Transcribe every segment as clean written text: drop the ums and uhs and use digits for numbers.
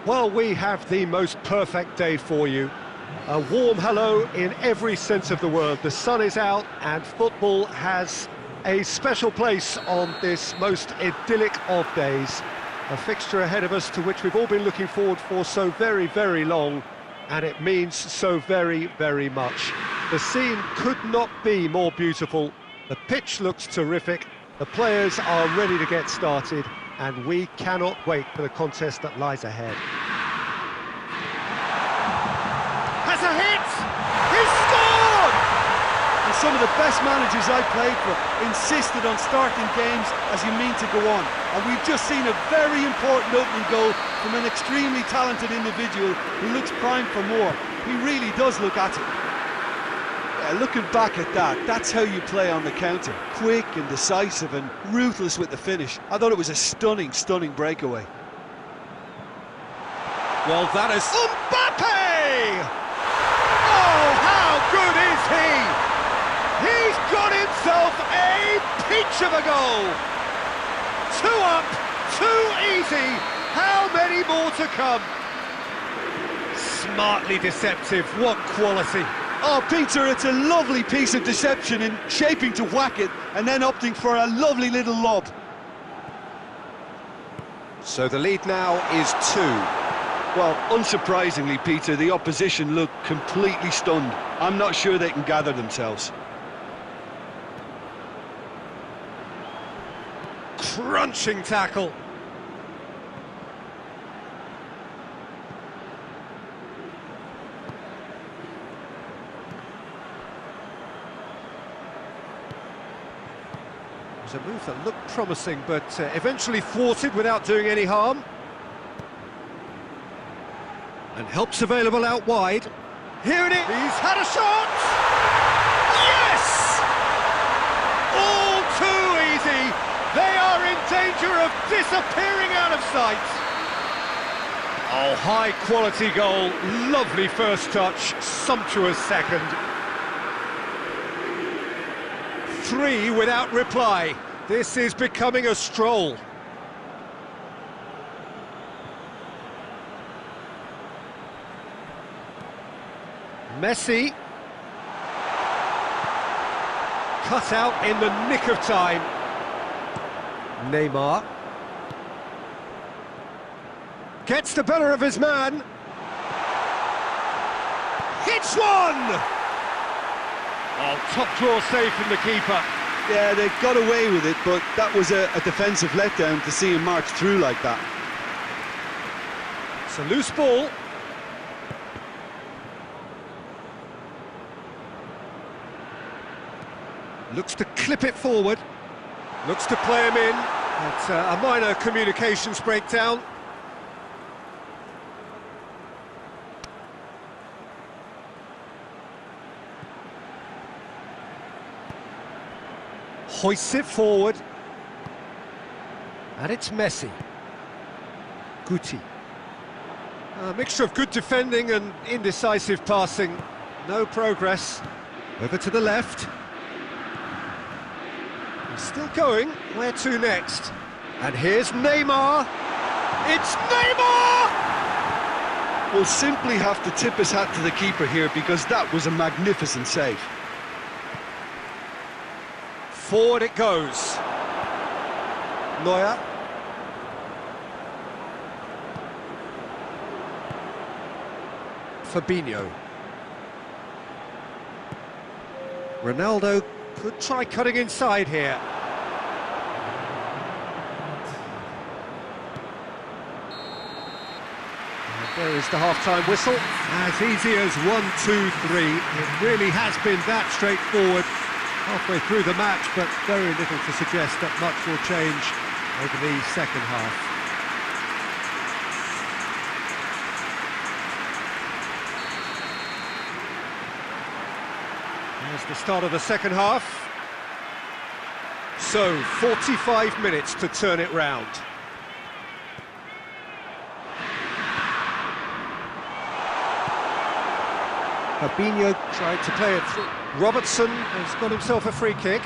Well, we have the most perfect day for you. A warm hello in every sense of the word. The sun is out and football has a special place on this most idyllic of days. A fixture ahead of us to which we've all been looking forward for so very, very long, and it means so very, very much. The scene could not be more beautiful. The pitch looks terrific. The players are ready to get started, and we cannot wait for the contest that lies ahead. Has a hit! He's scored! And some of the best managers I played for insisted on starting games as you mean to go on. And we've just seen a very important opening goal from an extremely talented individual who looks primed for more. He really does look at it. Yeah, looking back at that, that's how you play on the counter. Quick and decisive and ruthless with the finish. I thought it was a stunning, stunning breakaway. Well, that is Mbappe! Oh, how good is he? He's got himself a peach of a goal! 2 up, 2 easy, how many more to come? Smartly deceptive, what quality! Oh, Peter, it's a lovely piece of deception in shaping to whack it and then opting for a lovely little lob. So the lead now is 2. Well, unsurprisingly, Peter, the opposition look completely stunned. I'm not sure they can gather themselves. Crunching tackle. It was a move that looked promising, but eventually thwarted without doing any harm. And help's available out wide. Here it is! He's had a shot! Yes! All too easy! They are in danger of disappearing out of sight! Oh, high-quality goal, lovely first touch, sumptuous second. 3 without reply. This is becoming a stroll. Messi. Cut out in the nick of time. Neymar. Gets the better of his man. Hits one! Oh, top draw save from the keeper. Yeah, they got away with it, but that was a defensive letdown to see him march through like that. It's a loose ball. Looks to clip it forward. Looks to play him in. It's a minor communications breakdown. Hoists it forward. And it's Messi. Guti. A mixture of good defending and indecisive passing. No progress. Over to the left. He's still going. Where to next? And here's Neymar. It's Neymar! We'll simply have to tip his hat to the keeper here because that was a magnificent save. Forward it goes. Neuer. Fabinho. Ronaldo could try cutting inside here. And there is the half-time whistle. As easy as 1, 2, 3. It really has been that straightforward. Halfway through the match, but very little to suggest that much will change over the second half. There's the start of the second half. So, 45 minutes to turn it round. Fabinho tried to play it through. Robertson has got himself a free kick.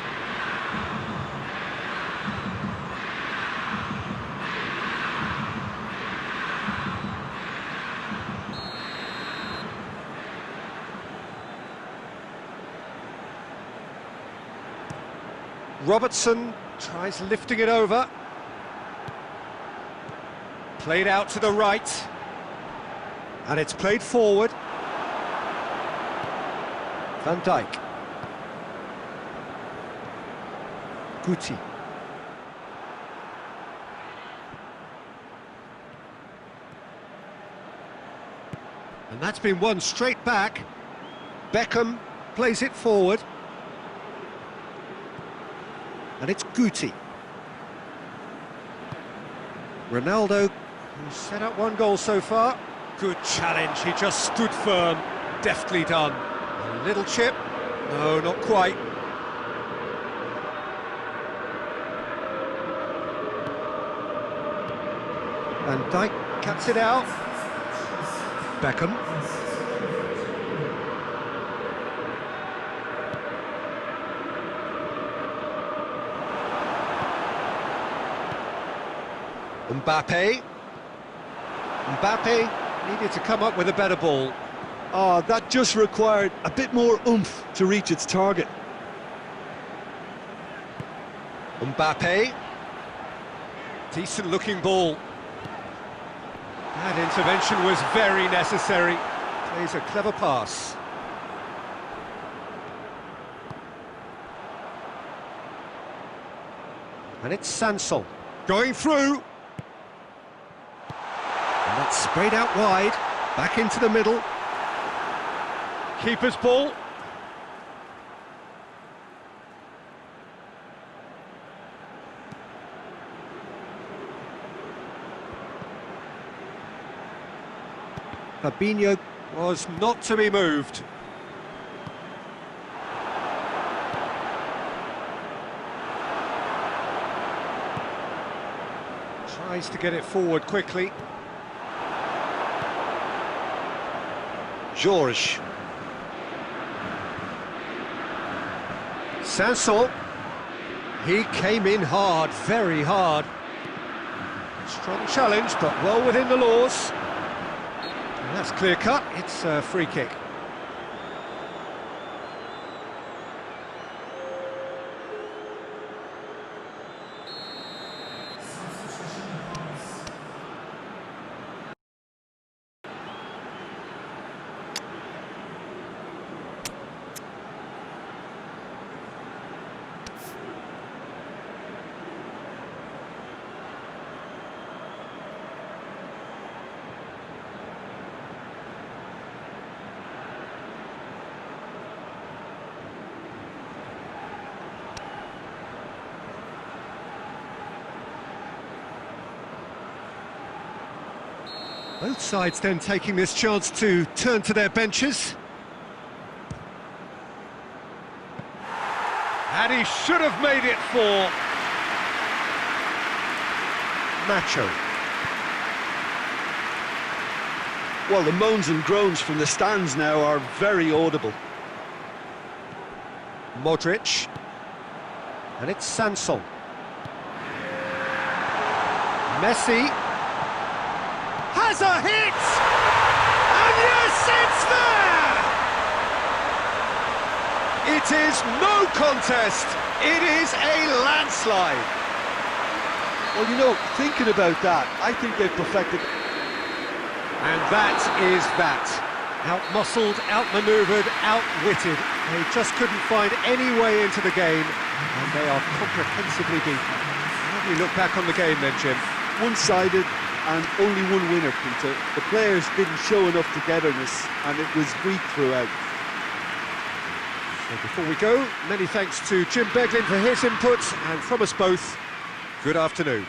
Robertson tries lifting it over. Played out to the right. And it's played forward. Van Dijk. Guti. And that's been won straight back. Beckham plays it forward. And it's Guti. Ronaldo, who's set up one goal so far. Good challenge, he just stood firm. Deftly done. A little chip. No, not quite. Van Dijk cuts it out. Beckham. Mbappe. Mbappe needed to come up with a better ball. Oh, that just required a bit more oomph to reach its target. Mbappe. Decent looking ball. That intervention was very necessary. Plays a clever pass. And it's Sansol. Going through. And that's sprayed out wide. Back into the middle. Keeper's ball. Fabinho was not to be moved. Tries to get it forward quickly. George. Sansol. He came in hard, very hard. Strong challenge, but well within the laws. And that's clear cut, it's a free kick. Both sides then taking this chance to turn to their benches. And he should have made it for Nacho. Well, the moans and groans from the stands now are very audible. Modric. And it's Sansol. Messi. Has a hit! And yes, it's there! It is no contest, it is a landslide. Well, you know, thinking about that, I think they've perfected. And that is that. Out-muscled, out-manoeuvred, outwitted. They just couldn't find any way into the game, and they are comprehensively beaten. How do you look back on the game then, Jim? One-sided and only one winner, Peter. The players didn't show enough togetherness, and it was weak throughout. So before we go, many thanks to Jim Beglin for his input, and from us both, good afternoon.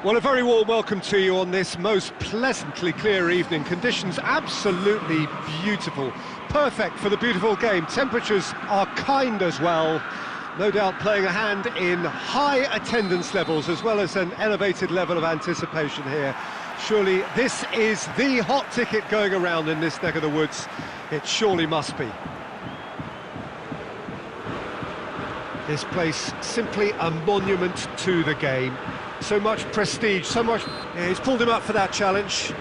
Well, a very warm welcome to you on this most pleasantly clear evening. Conditions absolutely beautiful, perfect for the beautiful game. Temperatures are kind as well, no doubt playing a hand in high attendance levels as well as an elevated level of anticipation here. Surely this is the hot ticket going around in this neck of the woods. It surely must be. This place simply a monument to the game. So much prestige, so much... Yeah, he's pulled him up for that challenge.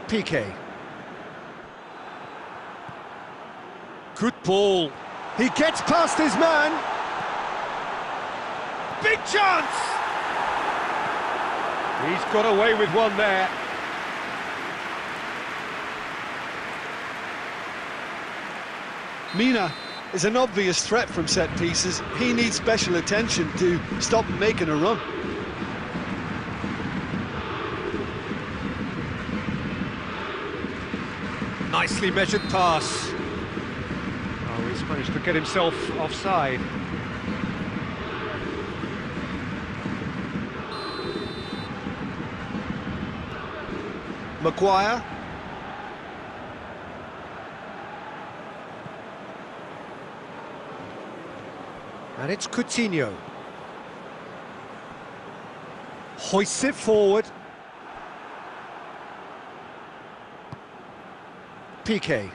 Piqué. Good ball. He gets past his man. Big chance! He's got away with one there. Mina is an obvious threat from set pieces. He needs special attention to stop making a run. Nicely measured pass. Oh, he's managed to get himself offside. Maguire. And it's Coutinho. Hoists it forward. Piqué.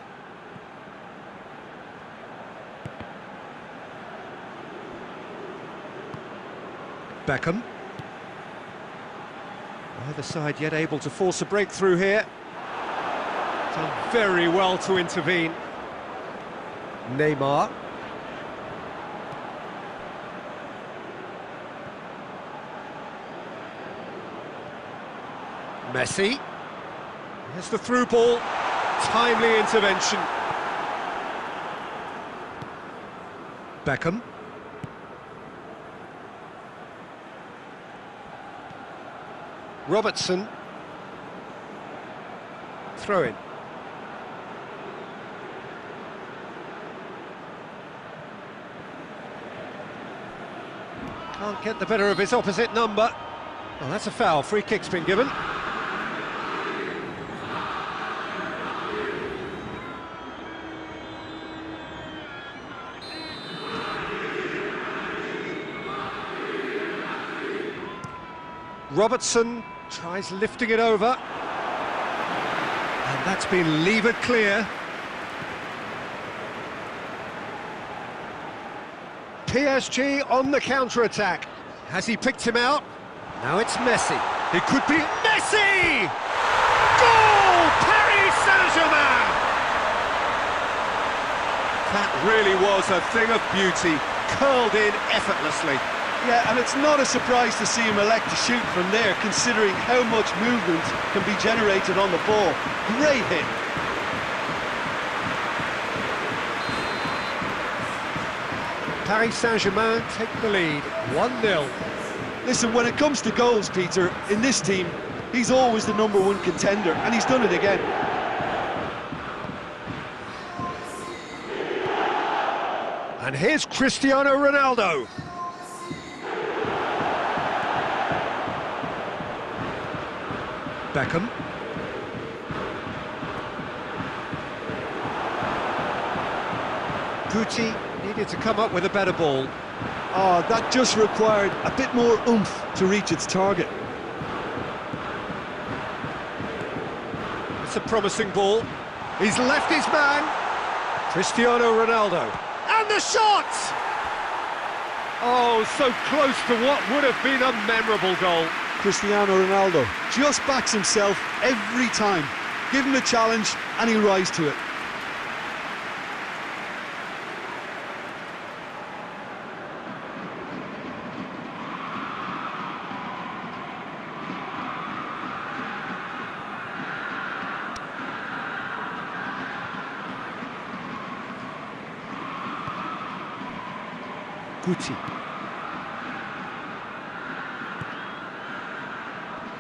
Beckham. Either side yet able to force a breakthrough here. Done very well to intervene. Neymar. Messi. Here's the through ball. Timely intervention. Beckham. Robertson. Throw in. Can't get the better of his opposite number. Well, that's a foul. Free kick's been given. Robertson tries lifting it over, and that's been levered clear. PSG on the counter-attack. Has he picked him out? Now it's Messi. It could be Messi! Goal! Paris Saint-Germain! That really was a thing of beauty, curled in effortlessly. Yeah, and it's not a surprise to see him elect to shoot from there, considering how much movement can be generated on the ball. Great hit. Paris Saint-Germain take the lead, 1-0. Listen, when it comes to goals, Peter, in this team, he's always the #1 contender, and he's done it again. And here's Cristiano Ronaldo. Beckham. Guti needed to come up with a better ball. Oh, that just required a bit more oomph to reach its target. It's a promising ball. He's left his man. Cristiano Ronaldo. And the shot! Oh, so close to what would have been a memorable goal. Cristiano Ronaldo just backs himself every time. Give him a challenge and he'll rise to it. Guti.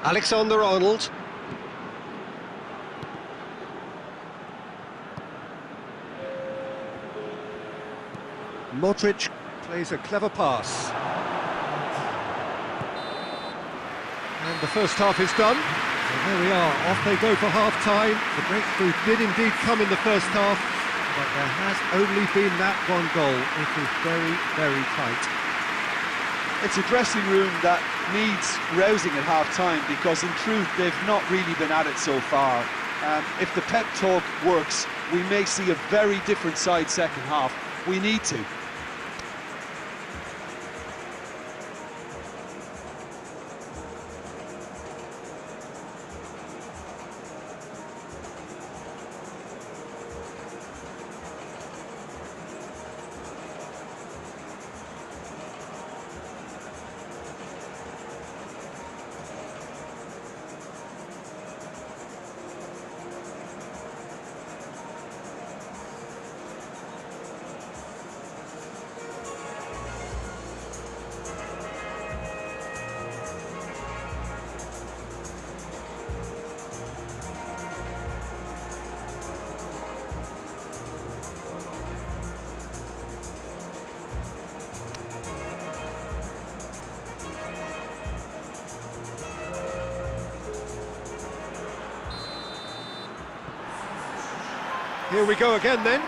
Alexander-Arnold. Modric Plays a clever pass. And the first half is done. And there we are, off they go for half-time. The breakthrough did indeed come in the first half, but there has only been that one goal. It is very, very tight. It's a dressing room that needs rousing at half-time, because in truth they've not really been at it so far. If the pep talk works, we may see a very different side second half. We need to. Here we go again then.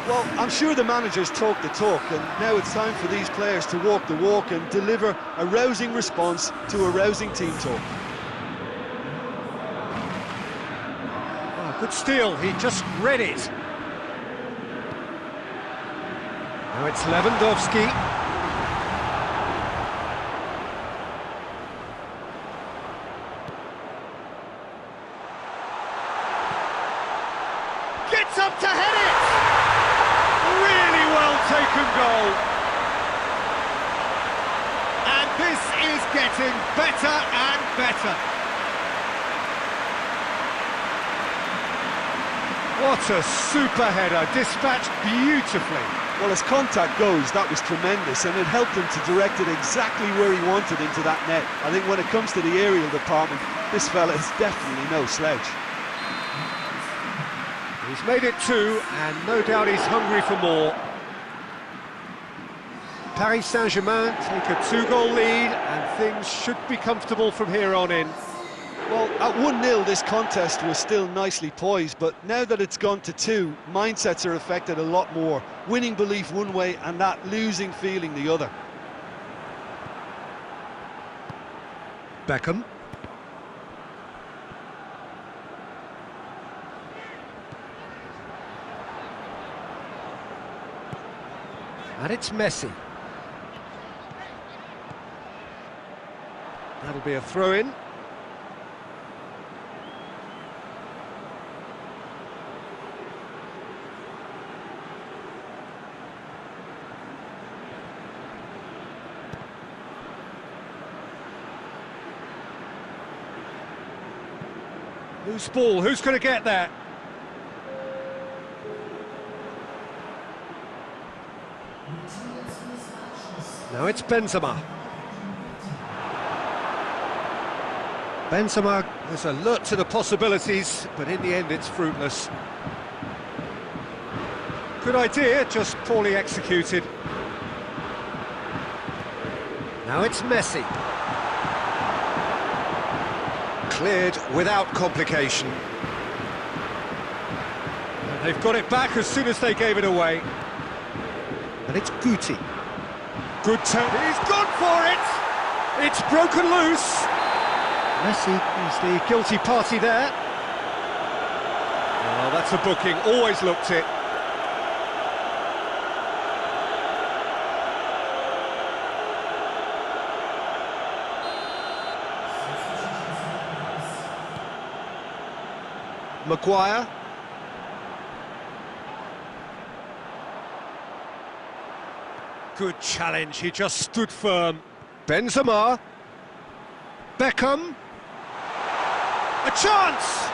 Well, I'm sure the managers talk the talk, and now it's time for these players to walk the walk and deliver a rousing response to a rousing team talk. Oh, good steal, he just read it. Now it's Lewandowski. Gets up to head it! Really well taken goal. And this is getting better and better. What a super header, dispatched beautifully. Well, as contact goes, that was tremendous, and it helped him to direct it exactly where he wanted into that net. I think when it comes to the aerial department, this fella is definitely no slouch. He's made it two, and no doubt he's hungry for more. Paris Saint-Germain take a two-goal lead, and things should be comfortable from here on in. Well, at 1-0 this contest was still nicely poised, but now that it's gone to 2, mindsets are affected a lot more. Winning belief one way and that losing feeling the other. Beckham. And it's Messi. That'll be a throw-in. Loose ball, who's going to get that? Now it's Benzema. Benzema is alert to the possibilities, but in the end it's fruitless. Good idea, just poorly executed. Now it's Messi. Cleared without complication. And they've got it back as soon as they gave it away. And it's Guti. Good turn. He's gone for it! It's broken loose. Messi is the guilty party there. Oh, that's a booking. Always looked it. Maguire. Good challenge, he just stood firm. Benzema. Beckham. A chance!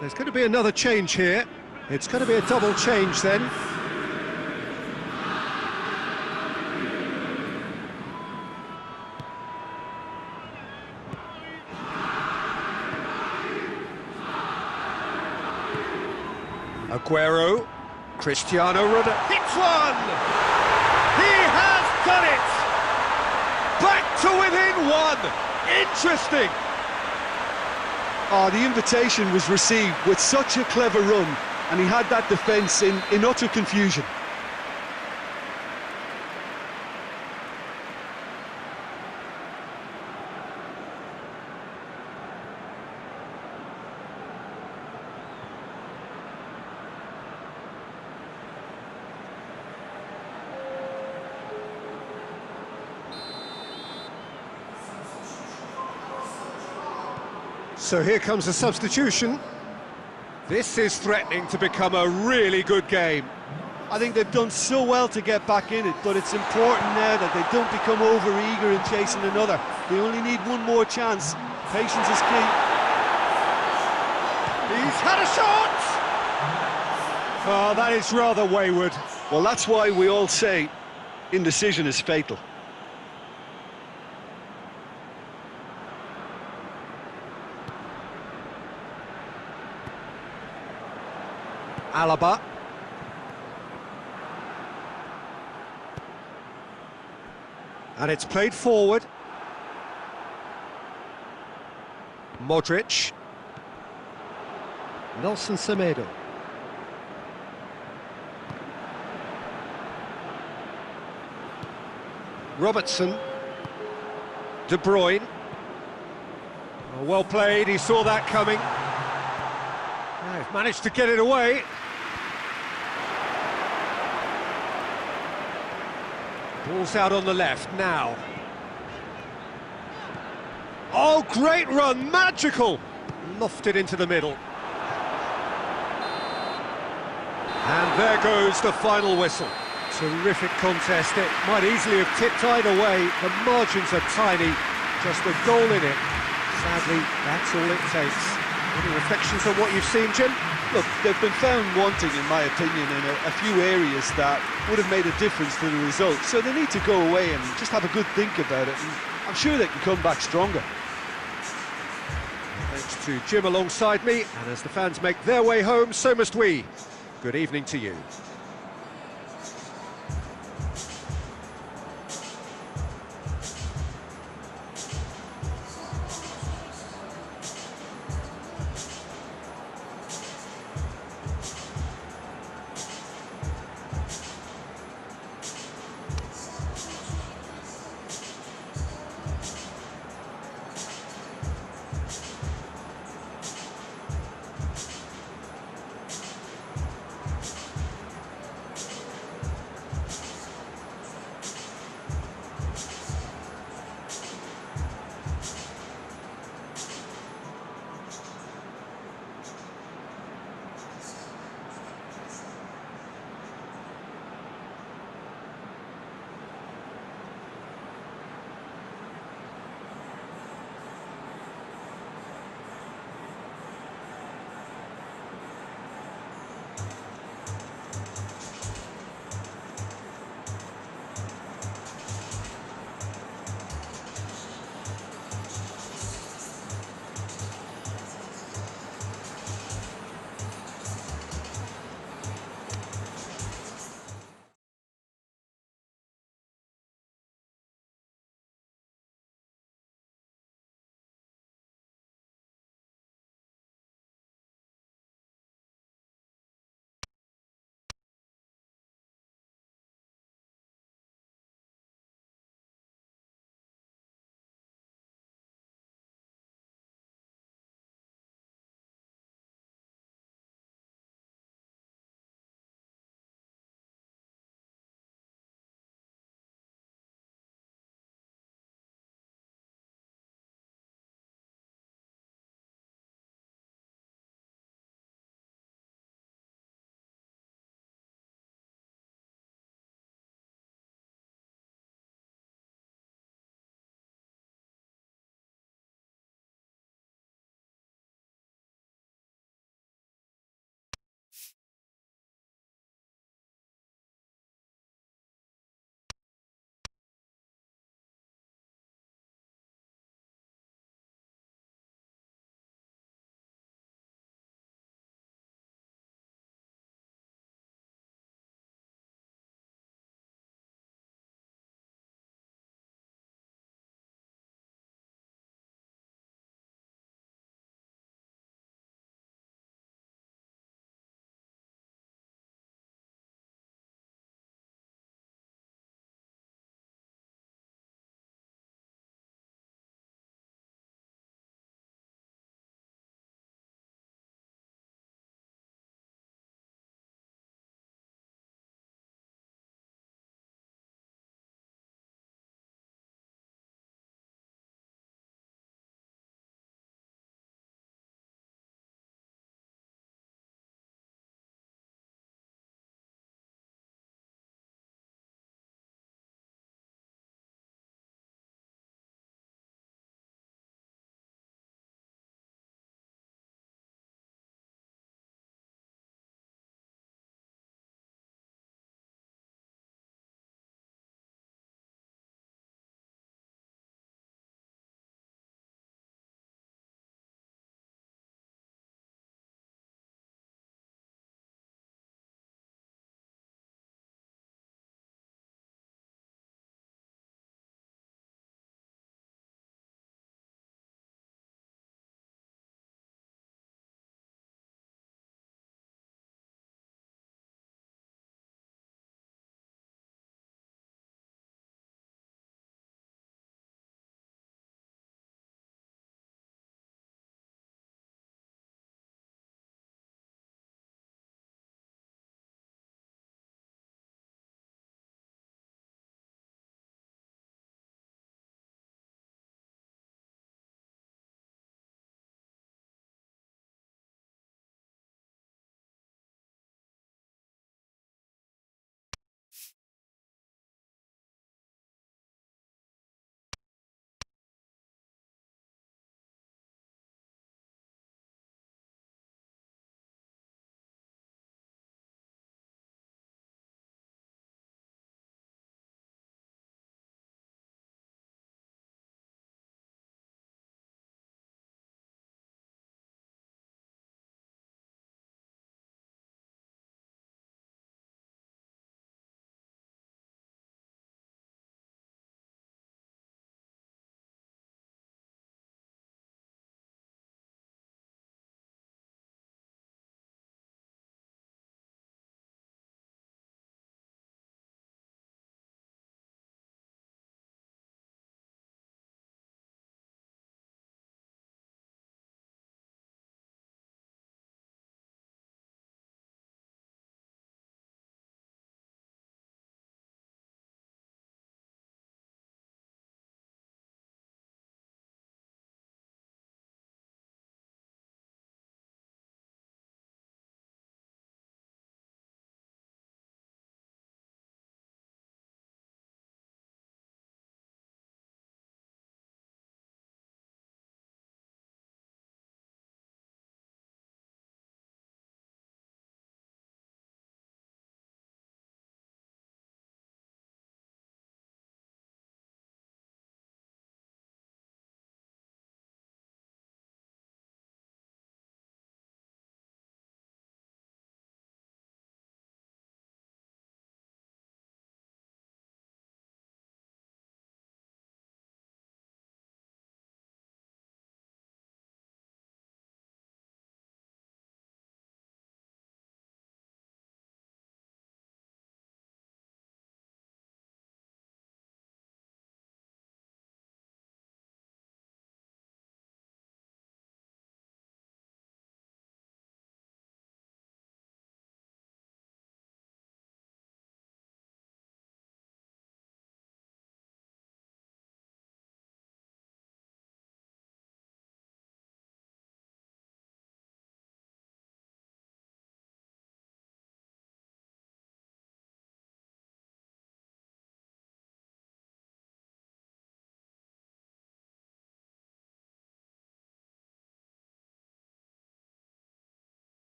there's going to be another change here. It's going to be a double change then. Aguero, Cristiano Ronaldo hits one! He has done it! Back to within one! Interesting! Oh, the invitation was received with such a clever run, and he had that defence in utter confusion. So here comes a substitution. This is threatening to become a really good game. I think they've done so well to get back in it, but it's important now that they don't become over-eager in chasing another. They only need one more chance. Patience is key. He's had a shot! Oh, that is rather wayward. Well, that's why we all say indecision is fatal. Alaba. And it's played forward. Modric. Nelson Semedo. Robertson. De Bruyne. Oh, well played, he saw that coming. They've managed to get it away. Ball's out on the left now. Oh, great run, magical! Lofted into the middle. And there goes the final whistle. Terrific contest. It might easily have tipped either way. The margins are tiny. Just a goal in it. Sadly, that's all it takes. Any reflections on what you've seen, Jim? Look, they've been found wanting, in my opinion, in a few areas that would have made a difference to the result. So they need to go away and just have a good think about it. And I'm sure they can come back stronger. Thanks to Jim alongside me, and as the fans make their way home, so must we. Good evening to you.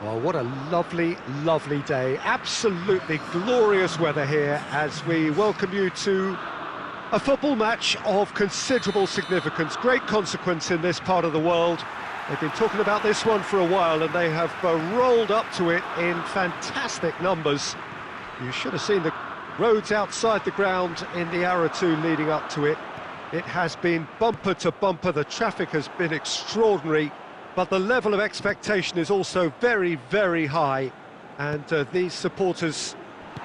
Well, what a lovely, lovely day. Absolutely glorious weather here as we welcome you to a football match of considerable significance, great consequence in this part of the world. They've been talking about this one for a while and they have rolled up to it in fantastic numbers. You should have seen the roads outside the ground in the hour or two leading up to it. It has been bumper to bumper, the traffic has been extraordinary, but the level of expectation is also very, very high. And these supporters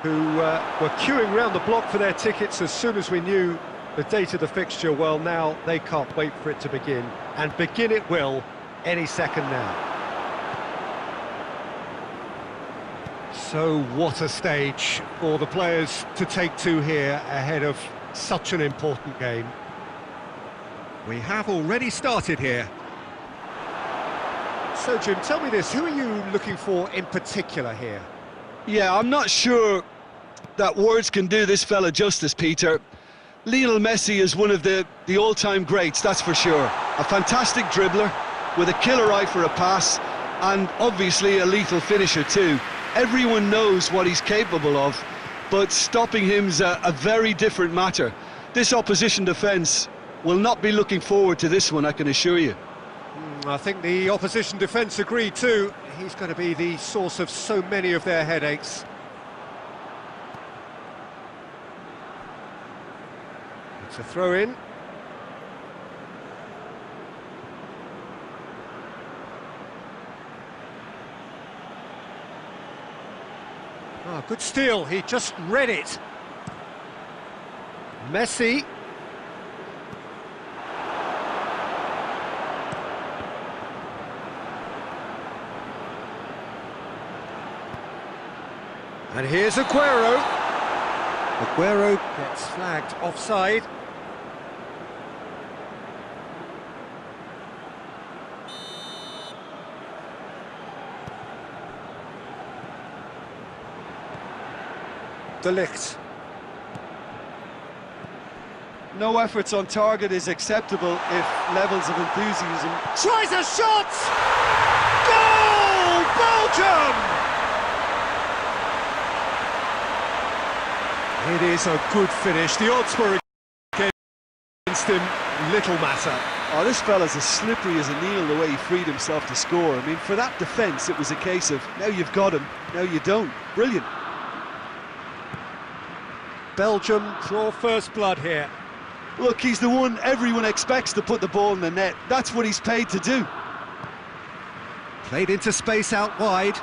who were queuing round the block for their tickets as soon as we knew the date of the fixture, well, now they can't wait for it to begin. And begin it will any second now. So what a stage for the players to take to here ahead of such an important game. We have already started here. So Jim, tell me this, who are you looking for in particular here? Yeah, I'm not sure that words can do this fella justice, Peter. Lionel Messi is one of the all-time greats, that's for sure. A fantastic dribbler with a killer eye for a pass and obviously a lethal finisher too. Everyone knows what he's capable of, but stopping him's a very different matter. This opposition defence will not be looking forward to this one, I can assure you. I think the opposition defence agree too. He's going to be the source of so many of their headaches. It's a throw-in. Oh, good steal, he just read it. Messi. And here's Aguero. Aguero gets flagged offside. De Ligt. No efforts on target is acceptable if levels of enthusiasm... Tries a shot! Goal! Belgium! It is a good finish. The odds were against him, little matter. Oh, this fella's as slippery as a needle the way he freed himself to score. I mean, for that defence, it was a case of, now you've got him, now you don't. Brilliant. Belgium draw first blood here. Look, he's the one everyone expects to put the ball in the net. That's what he's paid to do. Played into space out wide.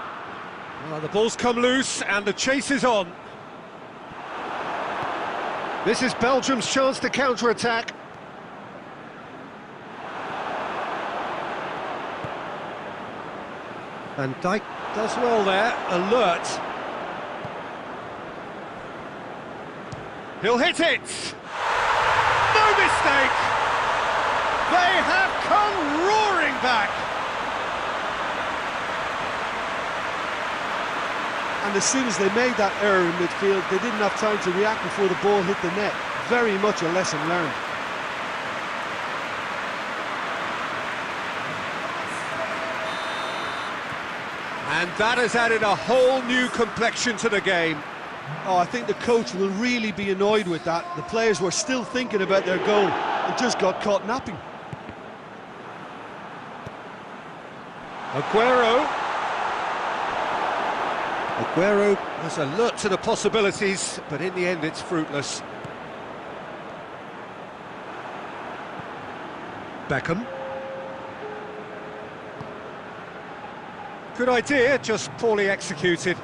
Well, the ball's come loose and the chase is on. This is Belgium's chance to counter-attack. Van Dijk does well there, alert. He'll hit it! No mistake! They have come roaring back! And as soon as they made that error in midfield, they didn't have time to react before the ball hit the net. Very much a lesson learned. And that has added a whole new complexion to the game. Oh, I think the coach will really be annoyed with that. The players were still thinking about their goal and just got caught napping. Aguero was alert to the possibilities, but in the end it's fruitless. Beckham. Good idea, just poorly executed.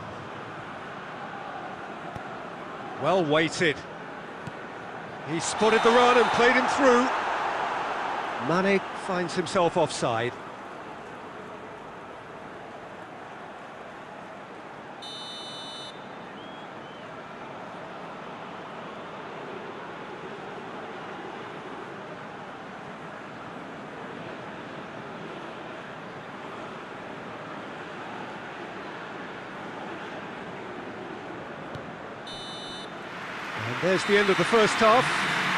Well weighted. He spotted the run and played him through. Mane finds himself offside. And there's the end of the first half.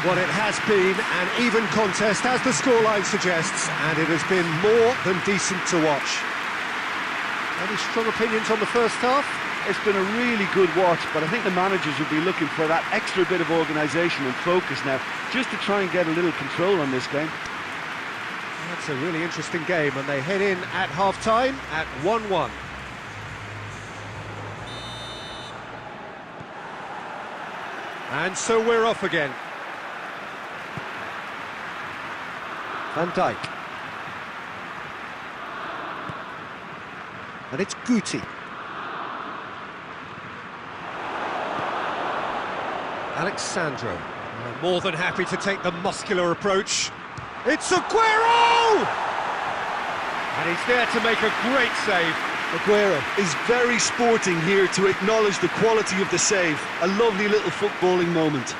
What it has been an even contest, as the scoreline suggests, and it has been more than decent to watch. Any strong opinions on the first half? It's been a really good watch, but I think the managers will be looking for that extra bit of organisation and focus now, just to try and get a little control on this game. That's a really interesting game, and they head in at half-time at 1-1. And so we're off again. Van Dijk. And it's Guti. Alexandro. More than happy to take the muscular approach. It's Aguero! And he's there to make a great save. Aguero is very sporting here to acknowledge the quality of the save. A lovely little footballing moment.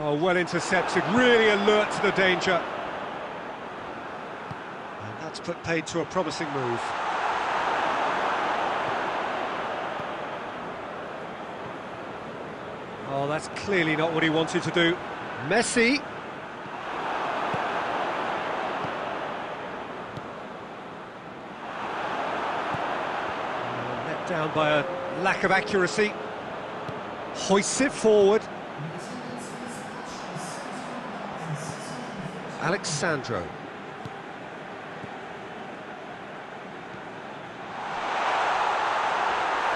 Oh, well intercepted, really alert to the danger. And that's put paid to a promising move. Oh, that's clearly not what he wanted to do. Messi. Let down by a lack of accuracy. Hoists it forward. Alexandro.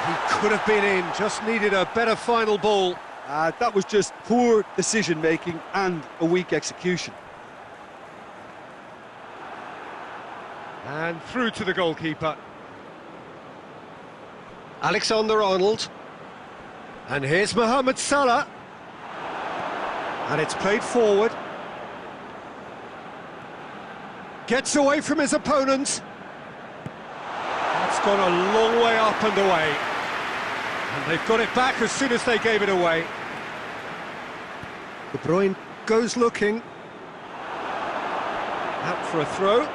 He could have been in, just needed a better final ball. That was just poor decision-making and a weak execution. And through to the goalkeeper. Alexander-Arnold. And here's Mohamed Salah. And it's played forward. Gets away from his opponent. That's gone a long way up and away. And they've got it back as soon as they gave it away. De Bruyne goes looking. Out for a throw.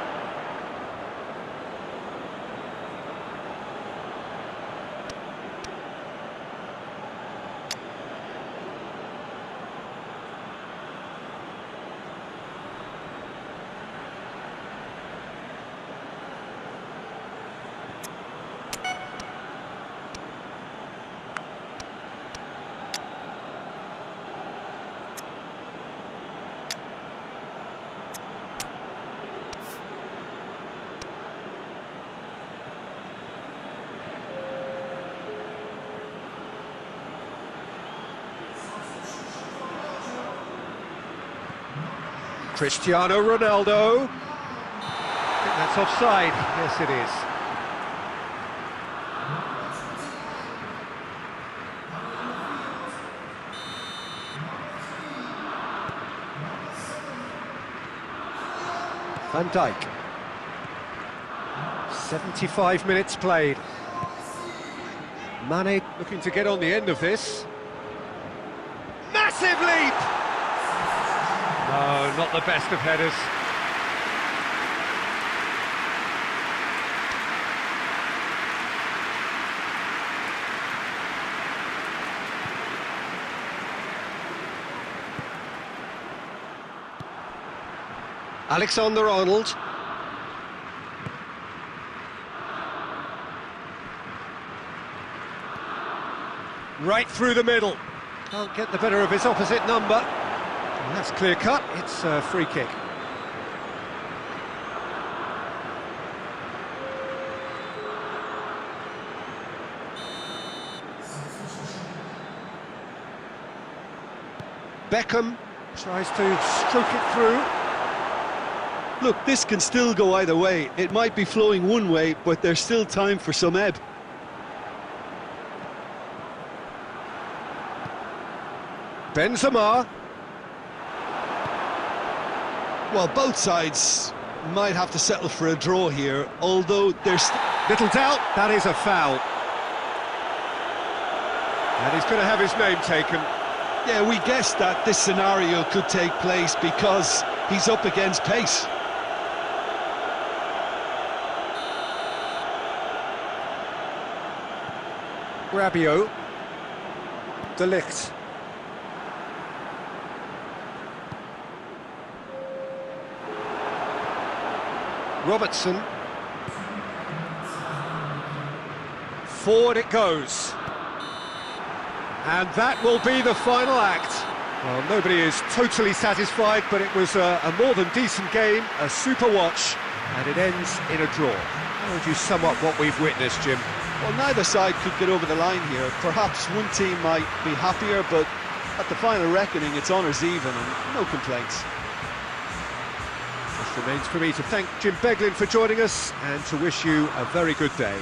Cristiano Ronaldo. I think that's offside. Yes, it is. Van Dijk. 75 minutes played. Mane looking to get on the end of this. Massive leap! No, not the best of headers. Alexander-Arnold. Right through the middle. Can't get the better of his opposite number. And that's clear cut. It's a free kick. Beckham tries to stroke it through. Look, this can still go either way. It might be flowing one way, but there's still time for some ebb. Benzema. Well, both sides might have to settle for a draw here, although there's Little doubt, that is a foul. And he's going to have his name taken. Yeah, we guessed that this scenario could take place because he's up against pace. Rabiot. De Ligt. Robertson. forward it goes. And that will be the final act. Well, nobody is totally satisfied, but it was a more than decent game, a super watch, and it ends in a draw. How would you sum up what we've witnessed, Jim? Well, neither side could get over the line here. Perhaps one team might be happier, but at the final reckoning, it's honours even and no complaints. Just remains for me to thank Jim Beglin for joining us and to wish you a very good day.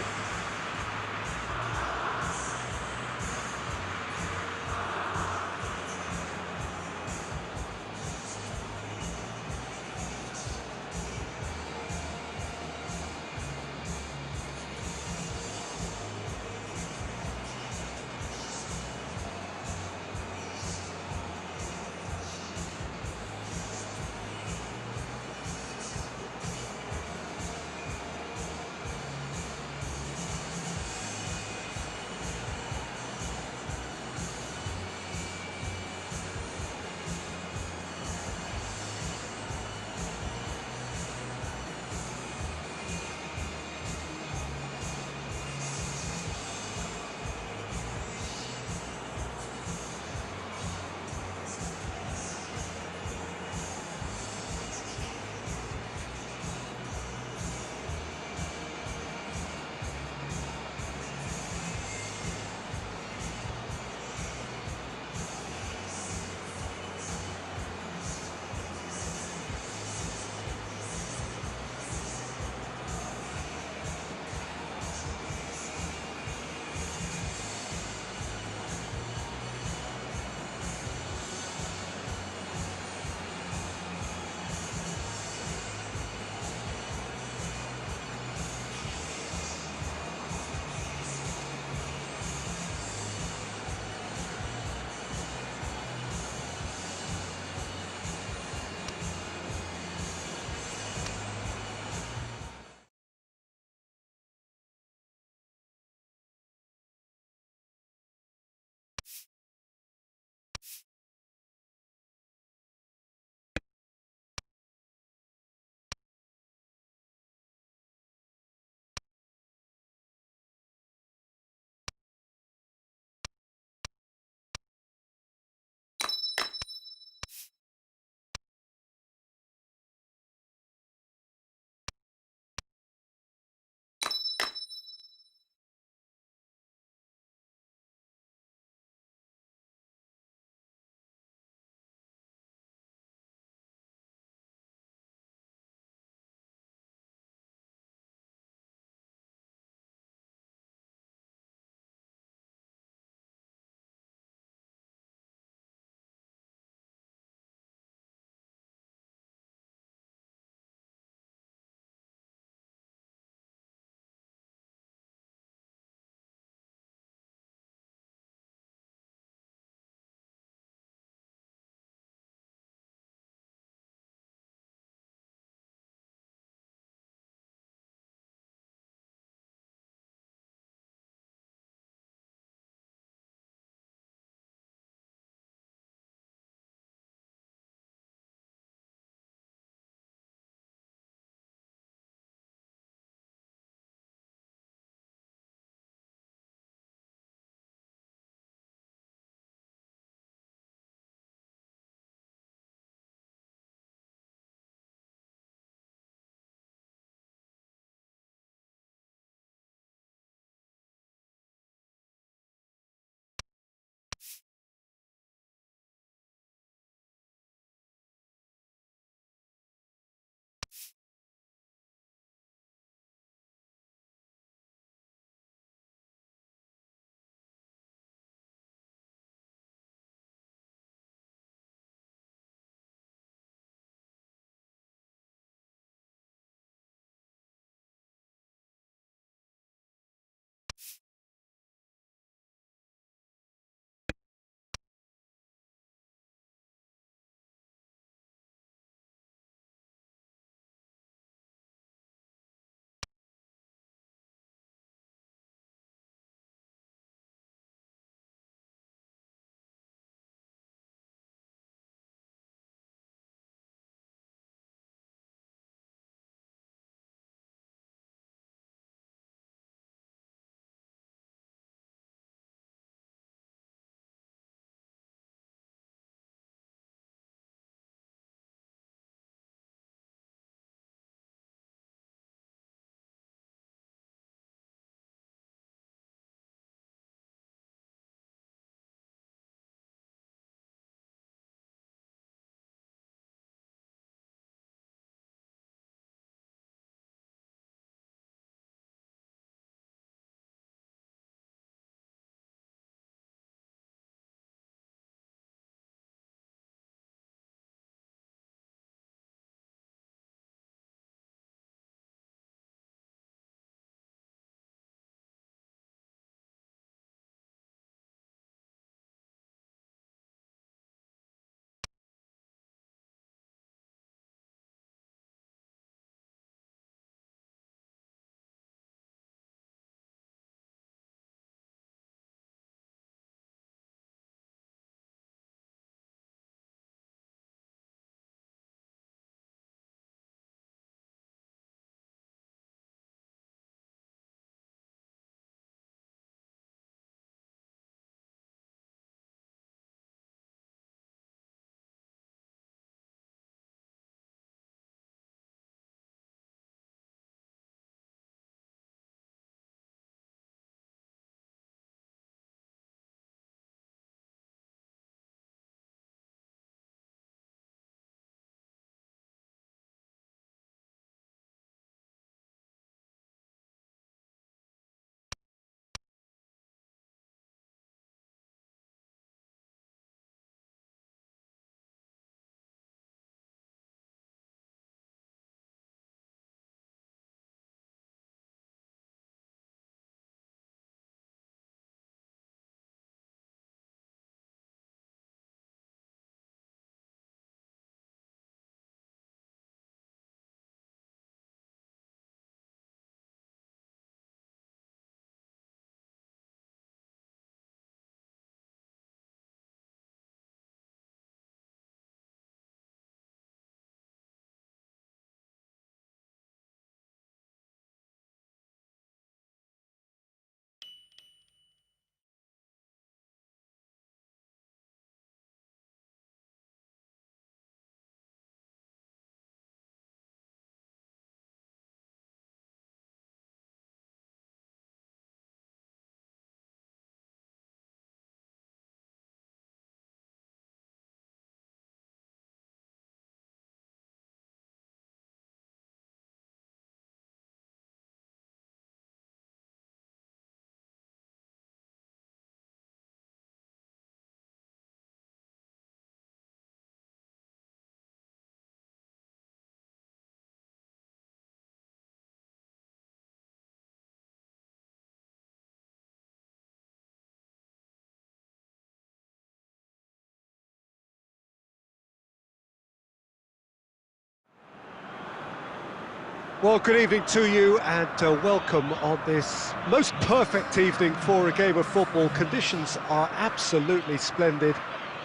Well, good evening to you and welcome on this most perfect evening for a game of football. Conditions are absolutely splendid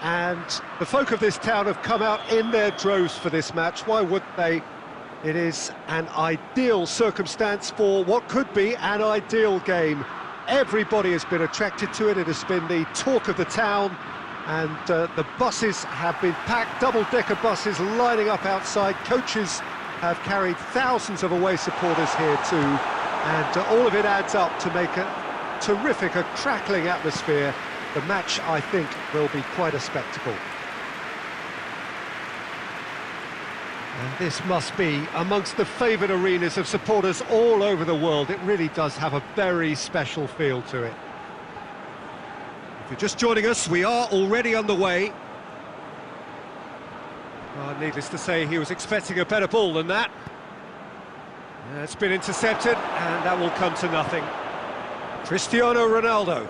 and the folk of this town have come out in their droves for this match. Why wouldn't they? It is an ideal circumstance for what could be an ideal game. Everybody has been attracted to it. It has been the talk of the town, and the buses have been packed, double-decker buses lining up outside. Coaches have carried thousands of away supporters here too, and all of it adds up to make a terrific, a crackling atmosphere. The match, I think, will be quite a spectacle. And this must be amongst the favoured arenas of supporters all over the world. It really does have a very special feel to it. If you're just joining us, we are already underway. Needless to say, he was expecting a better ball than that. It's been intercepted, and that will come to nothing. Cristiano Ronaldo.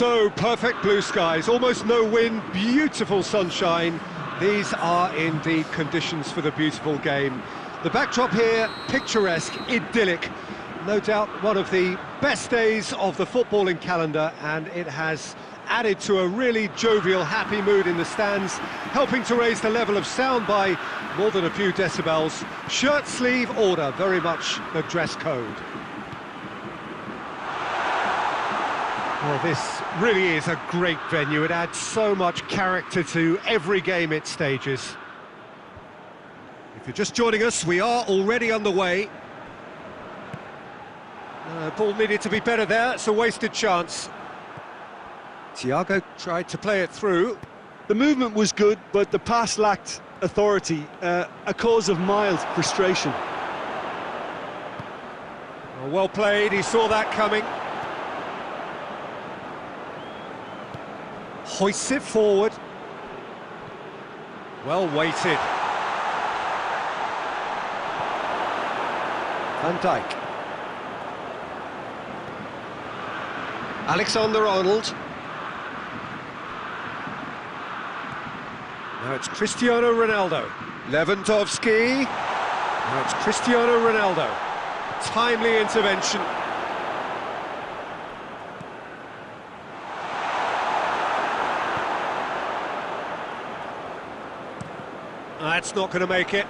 So, perfect blue skies, almost no wind, beautiful sunshine. These are indeed conditions for the beautiful game. The backdrop here, picturesque, idyllic. No doubt one of the best days of the footballing calendar, and it has added to a really jovial, happy mood in the stands, helping to raise the level of sound by more than a few decibels. Shirt sleeve order, very much the dress code. Well, this really is a great venue. It adds so much character to every game it stages. If you're just joining us, we are already underway. Ball needed to be better there, it's a wasted chance. Thiago tried to play it through. The movement was good, but the pass lacked authority, a cause of mild frustration. Well played, he saw that coming. Hoists it forward. Well weighted. Van Dijk. Alexander-Arnold. Now it's Cristiano Ronaldo. Lewandowski. Now it's Cristiano Ronaldo. Timely intervention. That's not going to make it.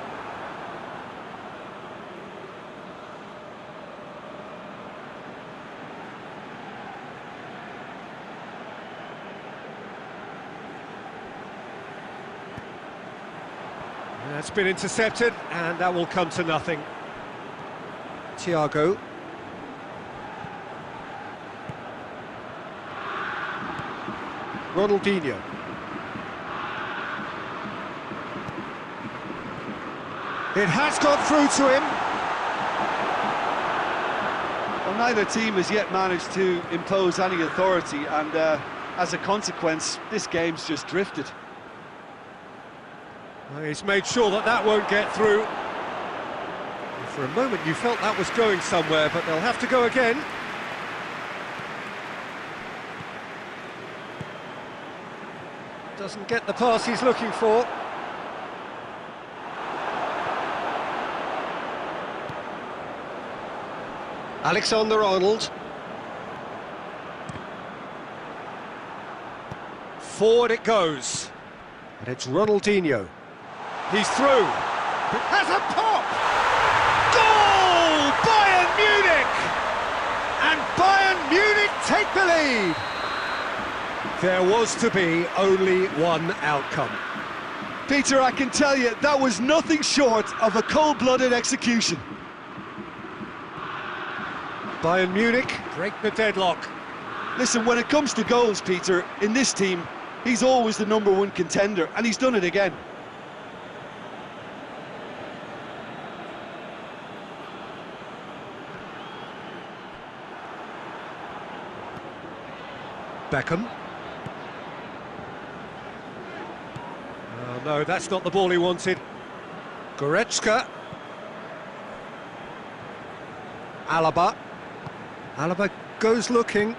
That's been intercepted, and that will come to nothing. Thiago. Ronaldinho. It has got through to him. Well, neither team has yet managed to impose any authority, and as a consequence, this game's just drifted. Well, he's made sure that that won't get through. For a moment you felt that was going somewhere, but they'll have to go again. Doesn't get the pass he's looking for. Alexander-Arnold. Forward it goes. And it's Ronaldinho. He's through. It has a pop! Goal! Bayern Munich! And Bayern Munich take the lead! There was to be only one outcome. Peter, I can tell you, that was nothing short of a cold-blooded execution. Bayern Munich break the deadlock. Listen, when it comes to goals, Peter, in this team, he's always the #1 contender, and he's done it again. Beckham. Oh, no, that's not the ball he wanted. Goretzka. Alaba. Alaba goes looking.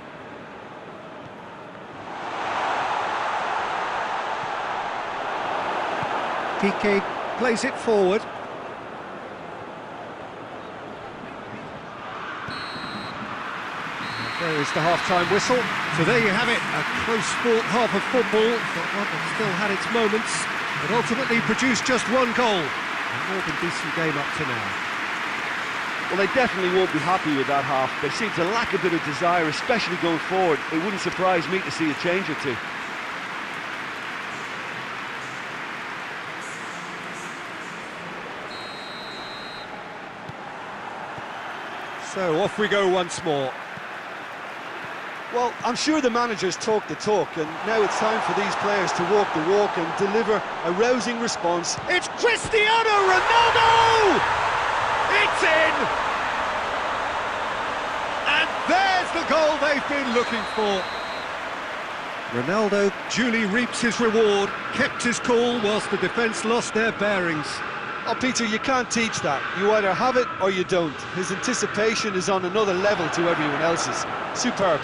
Piqué plays it forward. There is the half-time whistle. So there you have it, a close-fought half of football, but one that still had its moments, but ultimately produced just one goal. A more than decent game up to now. Well, they definitely won't be happy with that half. They seem to lack a bit of desire, especially going forward. It wouldn't surprise me to see a change or two. So off we go once more. Well, I'm sure the managers talk the talk, and now it's time for these players to walk the walk and deliver a rousing response. It's Cristiano Ronaldo! It's in! And there's the goal they've been looking for. Ronaldo duly reaps his reward, kept his cool whilst the defence lost their bearings. Oh, Peter, you can't teach that. You either have it or you don't. His anticipation is on another level to everyone else's. Superb.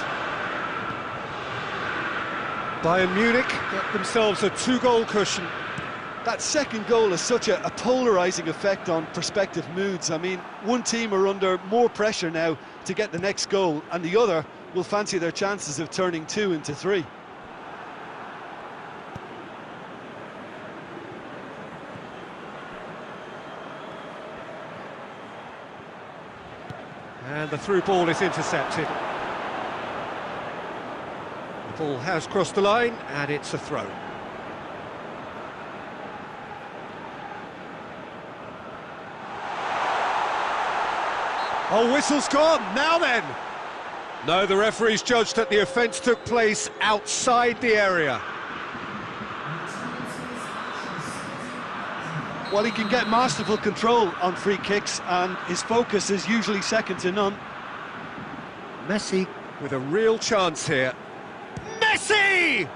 Bayern Munich get themselves a 2-goal cushion. That second goal has such a polarising effect on prospective moods. I mean, one team are under more pressure now to get the next goal, and the other will fancy their chances of turning 2 into 3. And the through ball is intercepted. The ball has crossed the line, and it's a throw. Oh, whistle's gone, now then! No, the referee's judged that the offence took place outside the area. Well, he can get masterful control on free kicks, and his focus is usually second to none. Messi with a real chance here. Messi!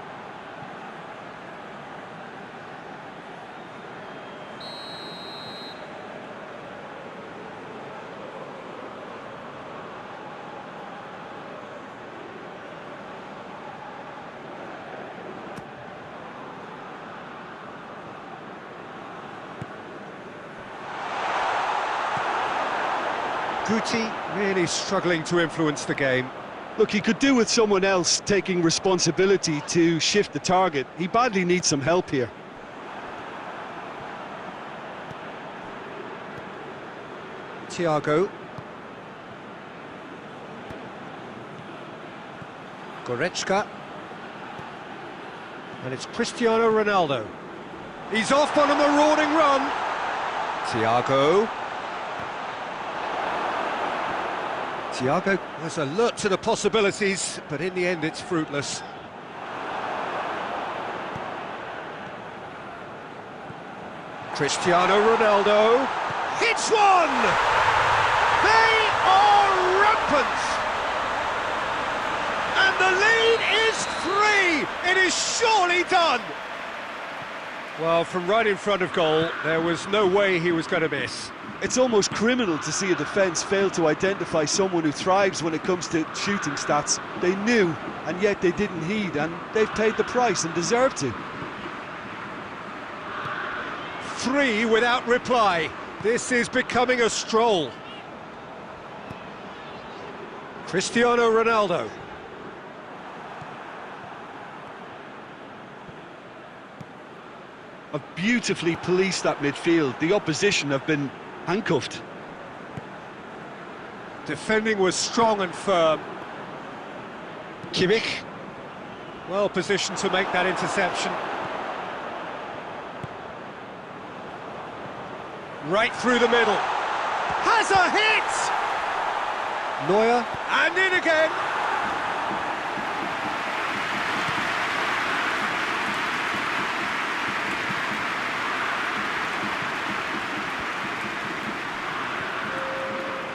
Guti really struggling to influence the game. Look, he could do with someone else taking responsibility to shift the target. He badly needs some help here. Thiago. Goretzka. And it's Cristiano Ronaldo. He's off on a marauding run. Thiago. Thiago was alert to the possibilities, but in the end it's fruitless. Cristiano Ronaldo hits one! They are rampant! And the lead is 3! It is surely done! Well, from right in front of goal, there was no way he was going to miss. It's almost criminal to see a defence fail to identify someone who thrives when it comes to shooting stats. They knew, and yet they didn't heed, and they've paid the price and deserve to. 3 without reply. This is becoming a stroll. Cristiano Ronaldo. Have beautifully policed that midfield. The opposition have been handcuffed. Defending was strong and firm. Kimmich, well positioned to make that interception. Right through the middle. Has a hit! Neuer, and in again!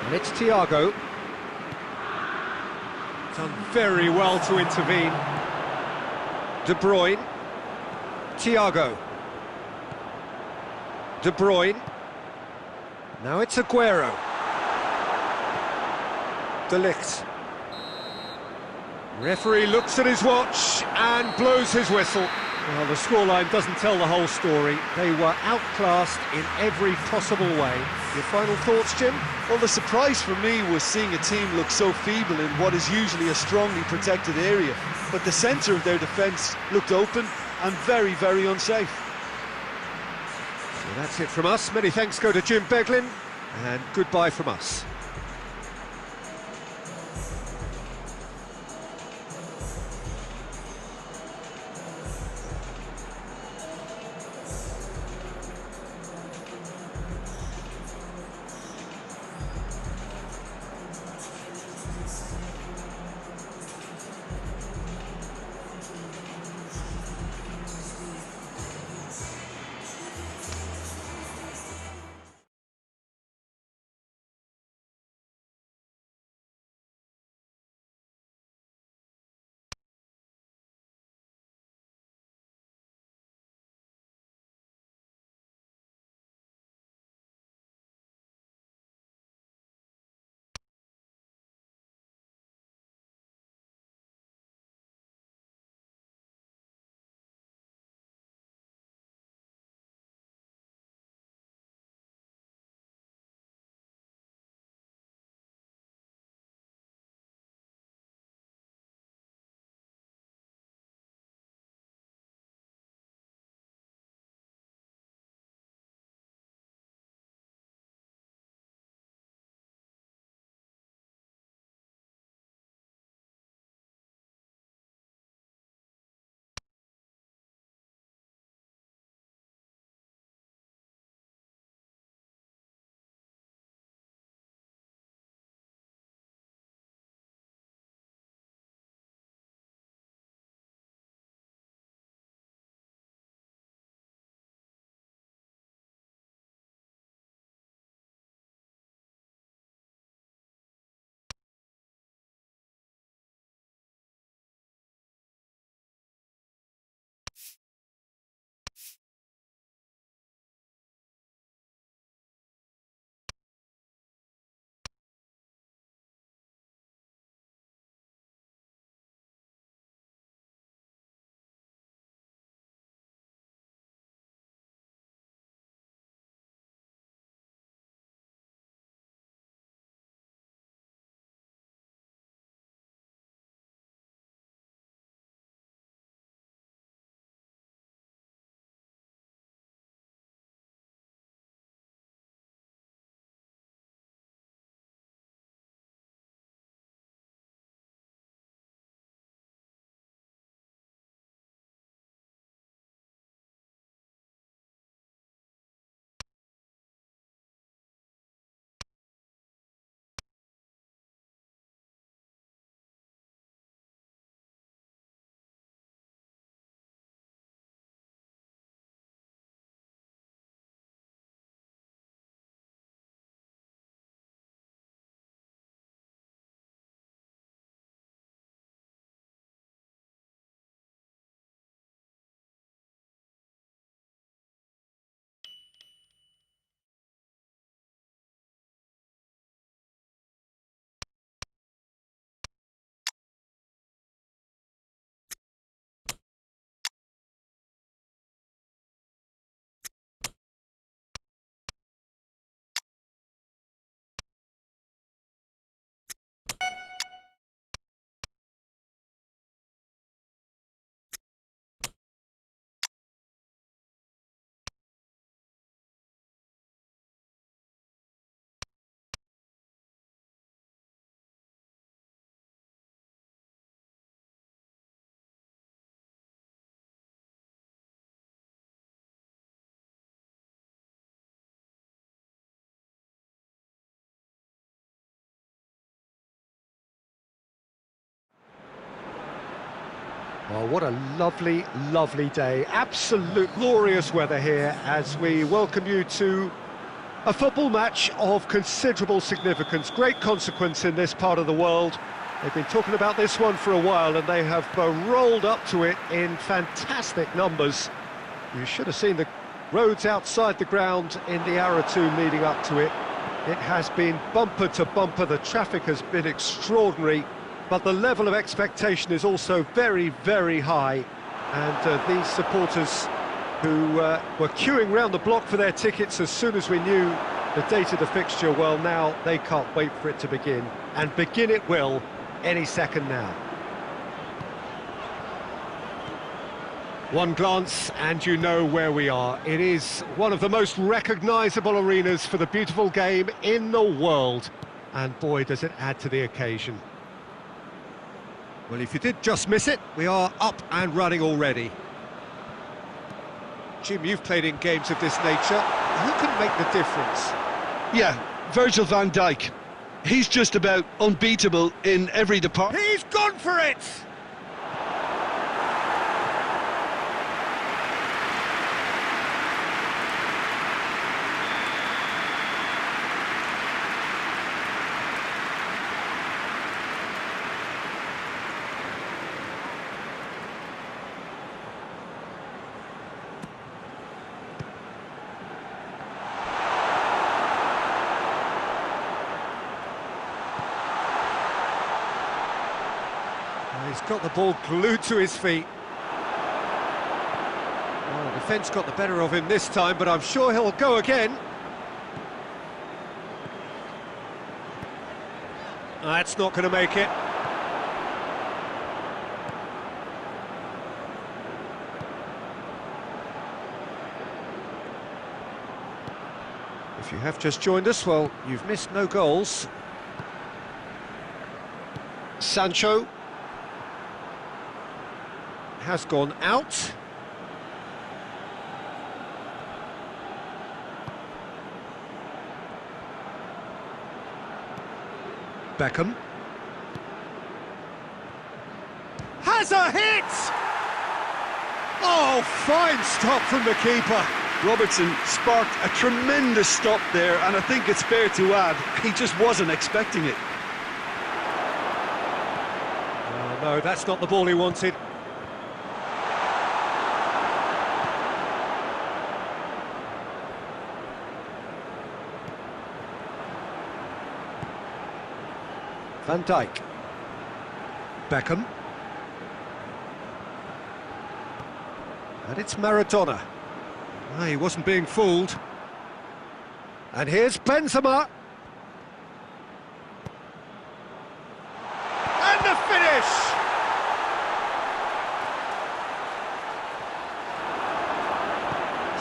And it's Thiago. Done very well to intervene. De Bruyne. Thiago. De Bruyne. Now it's Aguero. De Ligt. Referee looks at his watch and blows his whistle. Well, the scoreline doesn't tell the whole story. They were outclassed in every possible way. Your final thoughts, Jim? Well, the surprise for me was seeing a team look so feeble in what is usually a strongly protected area. But the centre of their defence looked open and very, very unsafe. So that's it from us. Many thanks go to Jim Beglin, and goodbye from us. Well, what a lovely, lovely day. Absolute glorious weather here as we welcome you to a football match of considerable significance, great consequence in this part of the world. They've been talking about this one for a while and they have rolled up to it in fantastic numbers. You should have seen the roads outside the ground in the hour or two leading up to it. It has been bumper to bumper, the traffic has been extraordinary, but the level of expectation is also very, very high. And these supporters who were queuing round the block for their tickets as soon as we knew the date of the fixture, well, now they can't wait for it to begin. And begin it will any second now. One glance and you know where we are. It is one of the most recognisable arenas for the beautiful game in the world. And boy, does it add to the occasion. Well, if you did just miss it, we are up and running already. Jim, you've played in games of this nature. Who can make the difference? Yeah, Virgil van Dijk. He's just about unbeatable in every department. He's gone for it! He's got the ball glued to his feet. Well, the defence got the better of him this time, but I'm sure he'll go again. That's not going to make it. If you have just joined us, well, you've missed no goals. Sancho has gone out. Beckham has a hit! Oh, fine stop from the keeper. Robertson sparked a tremendous stop there, and I think it's fair to add, he just wasn't expecting it. Oh, no, that's not the ball he wanted. Van Dijk. Beckham. And it's Maradona. Ah, he wasn't being fooled. And here's Benzema. And the finish!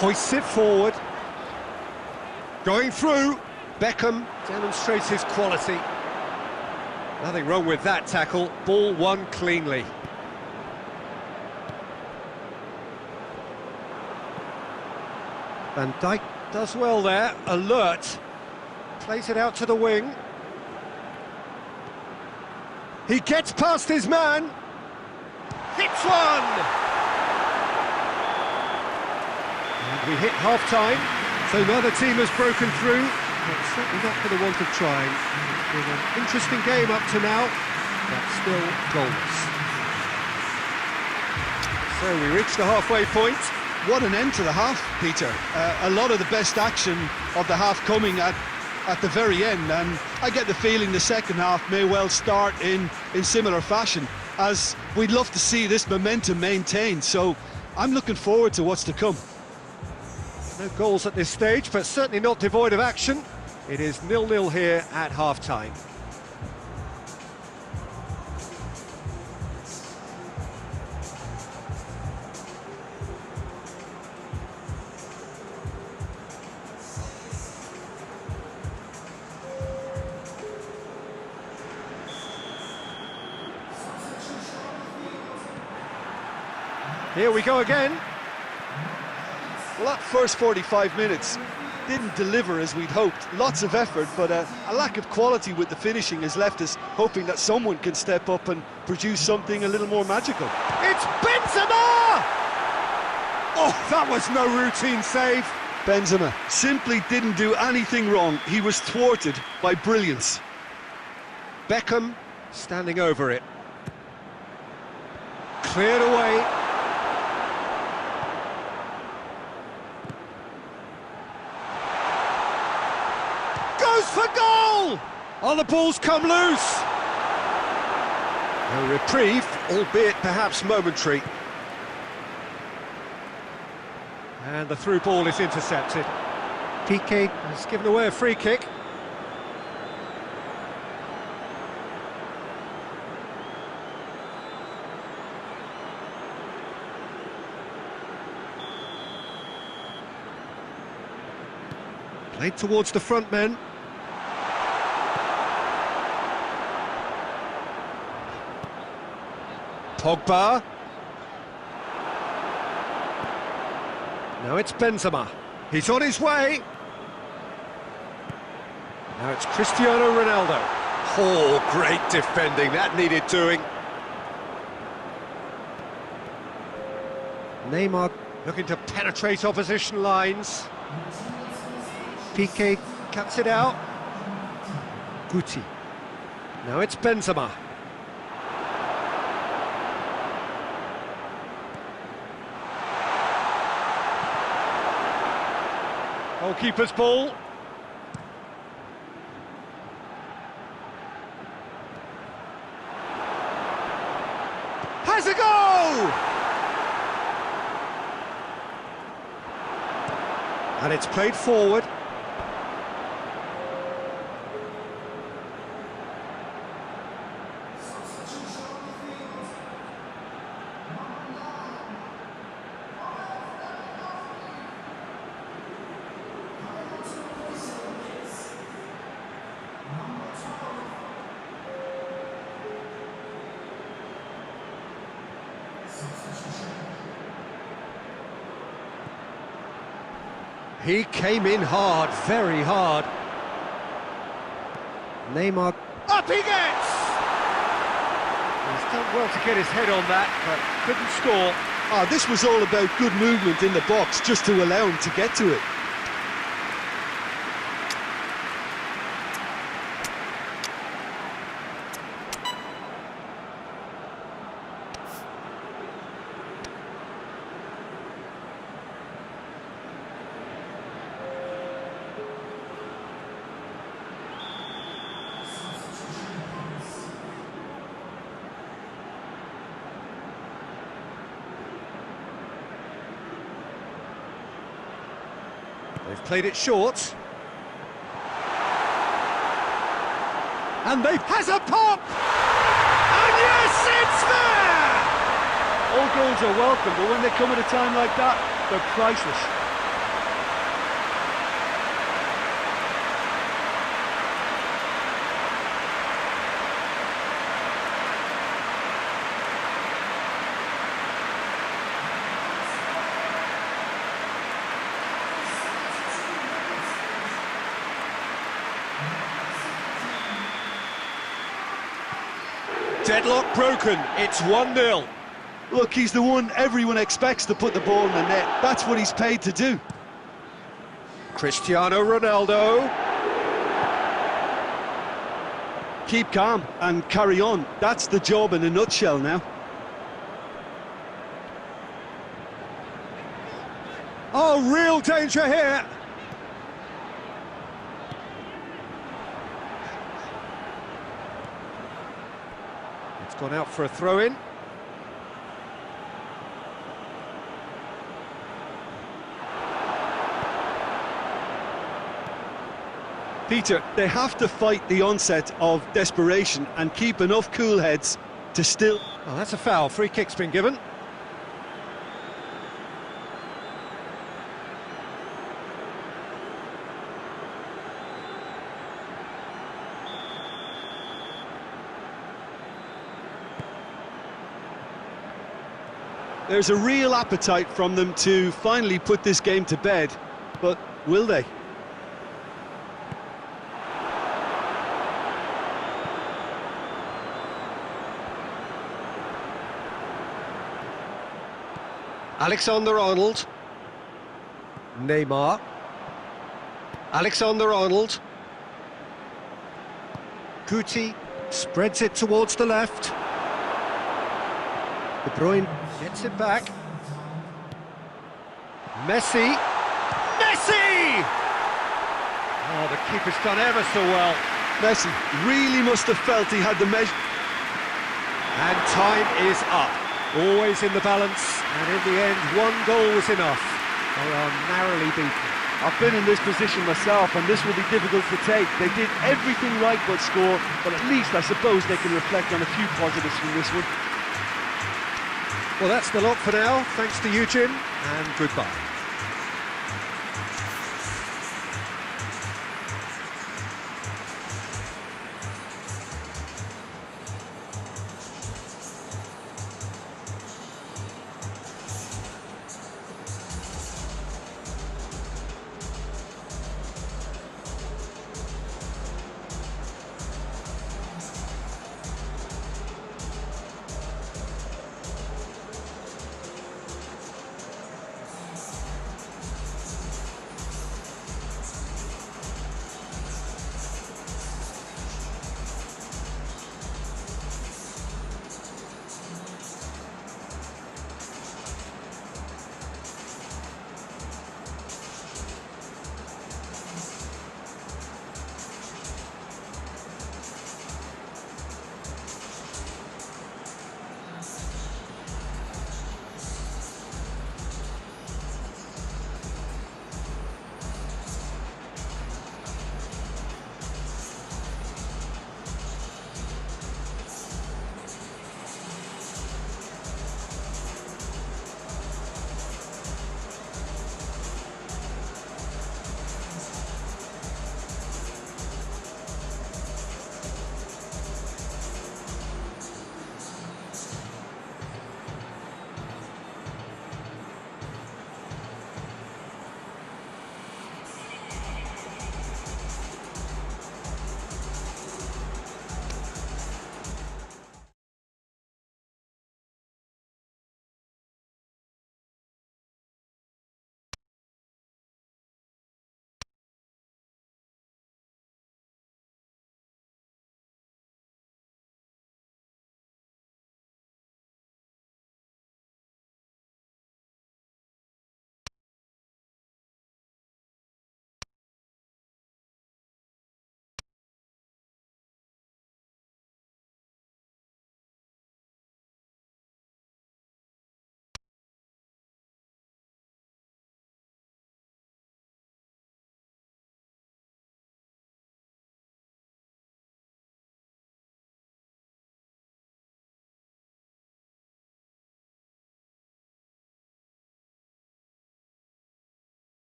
Hoists it forward. Going through. Beckham demonstrates his quality. Nothing wrong with that tackle. Ball won cleanly. Van Dijk does well there, alert. Plays it out to the wing. He gets past his man. Hits one! And we hit half-time, so neither team has broken through, but certainly not for the want of trying. It's been an interesting game up to now, but still goalless. So we reach the halfway point. What an end to the half, Peter. A lot of the best action of the half coming at the very end, and I get the feeling the second half may well start in similar fashion, as we'd love to see this momentum maintained, so I'm looking forward to what's to come. No goals at this stage, but certainly not devoid of action. It is 0-0 here at half-time. Here we go again. Well, that first 45 minutes didn't deliver as we'd hoped. Lots of effort, but a lack of quality with the finishing has left us hoping that someone can step up and produce something a little more magical. It's Benzema! Oh, that was no routine save. Benzema simply didn't do anything wrong. He was thwarted by brilliance. Beckham standing over it. Cleared away. Goes for goal! Oh, the ball's come loose. No reprieve, albeit perhaps momentary. And the through ball is intercepted. Piqué has given away a free kick. Played towards the front men. Pogba. Now it's Benzema. He's on his way. Now it's Cristiano Ronaldo. Oh, great defending. That needed doing. Neymar looking to penetrate opposition lines. Piqué cuts it out. Guti. Now it's Benzema. Goalkeeper's ball. Has a go! And it's played forward. He came in hard, very hard. Neymar, up he gets! He's done well to get his head on that, but couldn't score. Oh, this was all about good movement in the box, just to allow him to get to it. They've played it short. And they has a pop! And yes, it's there! All goals are welcome, but when they come at a time like that, they're priceless. Deadlock broken, it's 1-0. Look, he's the one everyone expects to put the ball in the net. That's what he's paid to do. Cristiano Ronaldo. Keep calm and carry on. That's the job in a nutshell now. Oh, real danger here. It's gone out for a throw-in. Peter, they have to fight the onset of desperation and keep enough cool heads to still... Oh, that's a foul. Free kick's been given. There's a real appetite from them to finally put this game to bed, but will they? Alexander-Arnold. Neymar. Alexander-Arnold. Guti spreads it towards the left. De Bruyne gets it back. Messi. Messi! Oh, the keeper's done ever so well. Messi really must have felt he had the measure. And time is up. Always in the balance, and in the end, one goal was enough. They are narrowly beaten. I've been in this position myself, and this will be difficult to take. They did everything right but score, but at least I suppose they can reflect on a few positives from this one. Well, that's the lot for now. Thanks to you, Jim, and goodbye.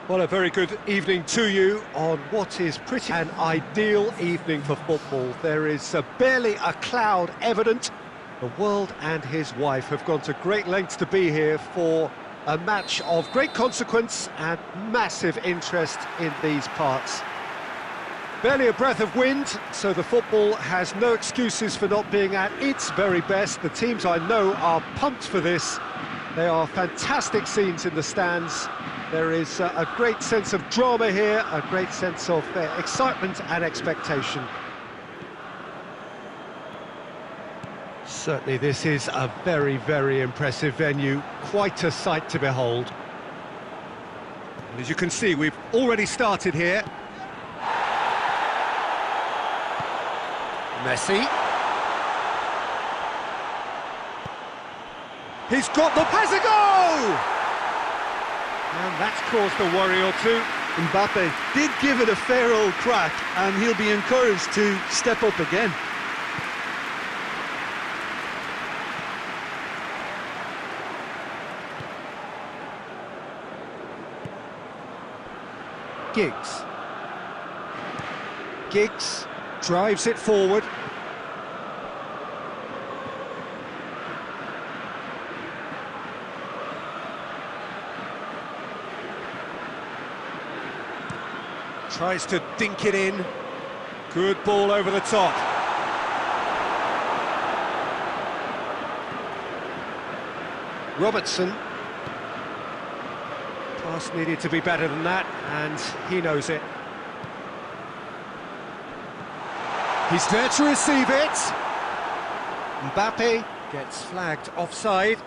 Well, a very good evening to you on what is pretty an ideal evening for football. There is barely a cloud evident. The world and his wife have gone to great lengths to be here for a match of great consequence and massive interest in these parts. Barely a breath of wind, so the football has no excuses for not being at its very best. The teams I know are pumped for this. They are fantastic scenes in the stands. There is a great sense of drama here, a great sense of excitement and expectation. Certainly this is a very, very impressive venue, quite a sight to behold. And as you can see, we've already started here. Messi. He's got the pass, a goal! And that's caused a worry or two. Mbappe did give it a fair old crack, and he'll be encouraged to step up again. Giggs drives it forward. Tries to dink it in. Good ball over the top. Robertson. Pass needed to be better than that, and he knows it. He's there to receive it. Mbappe gets flagged offside.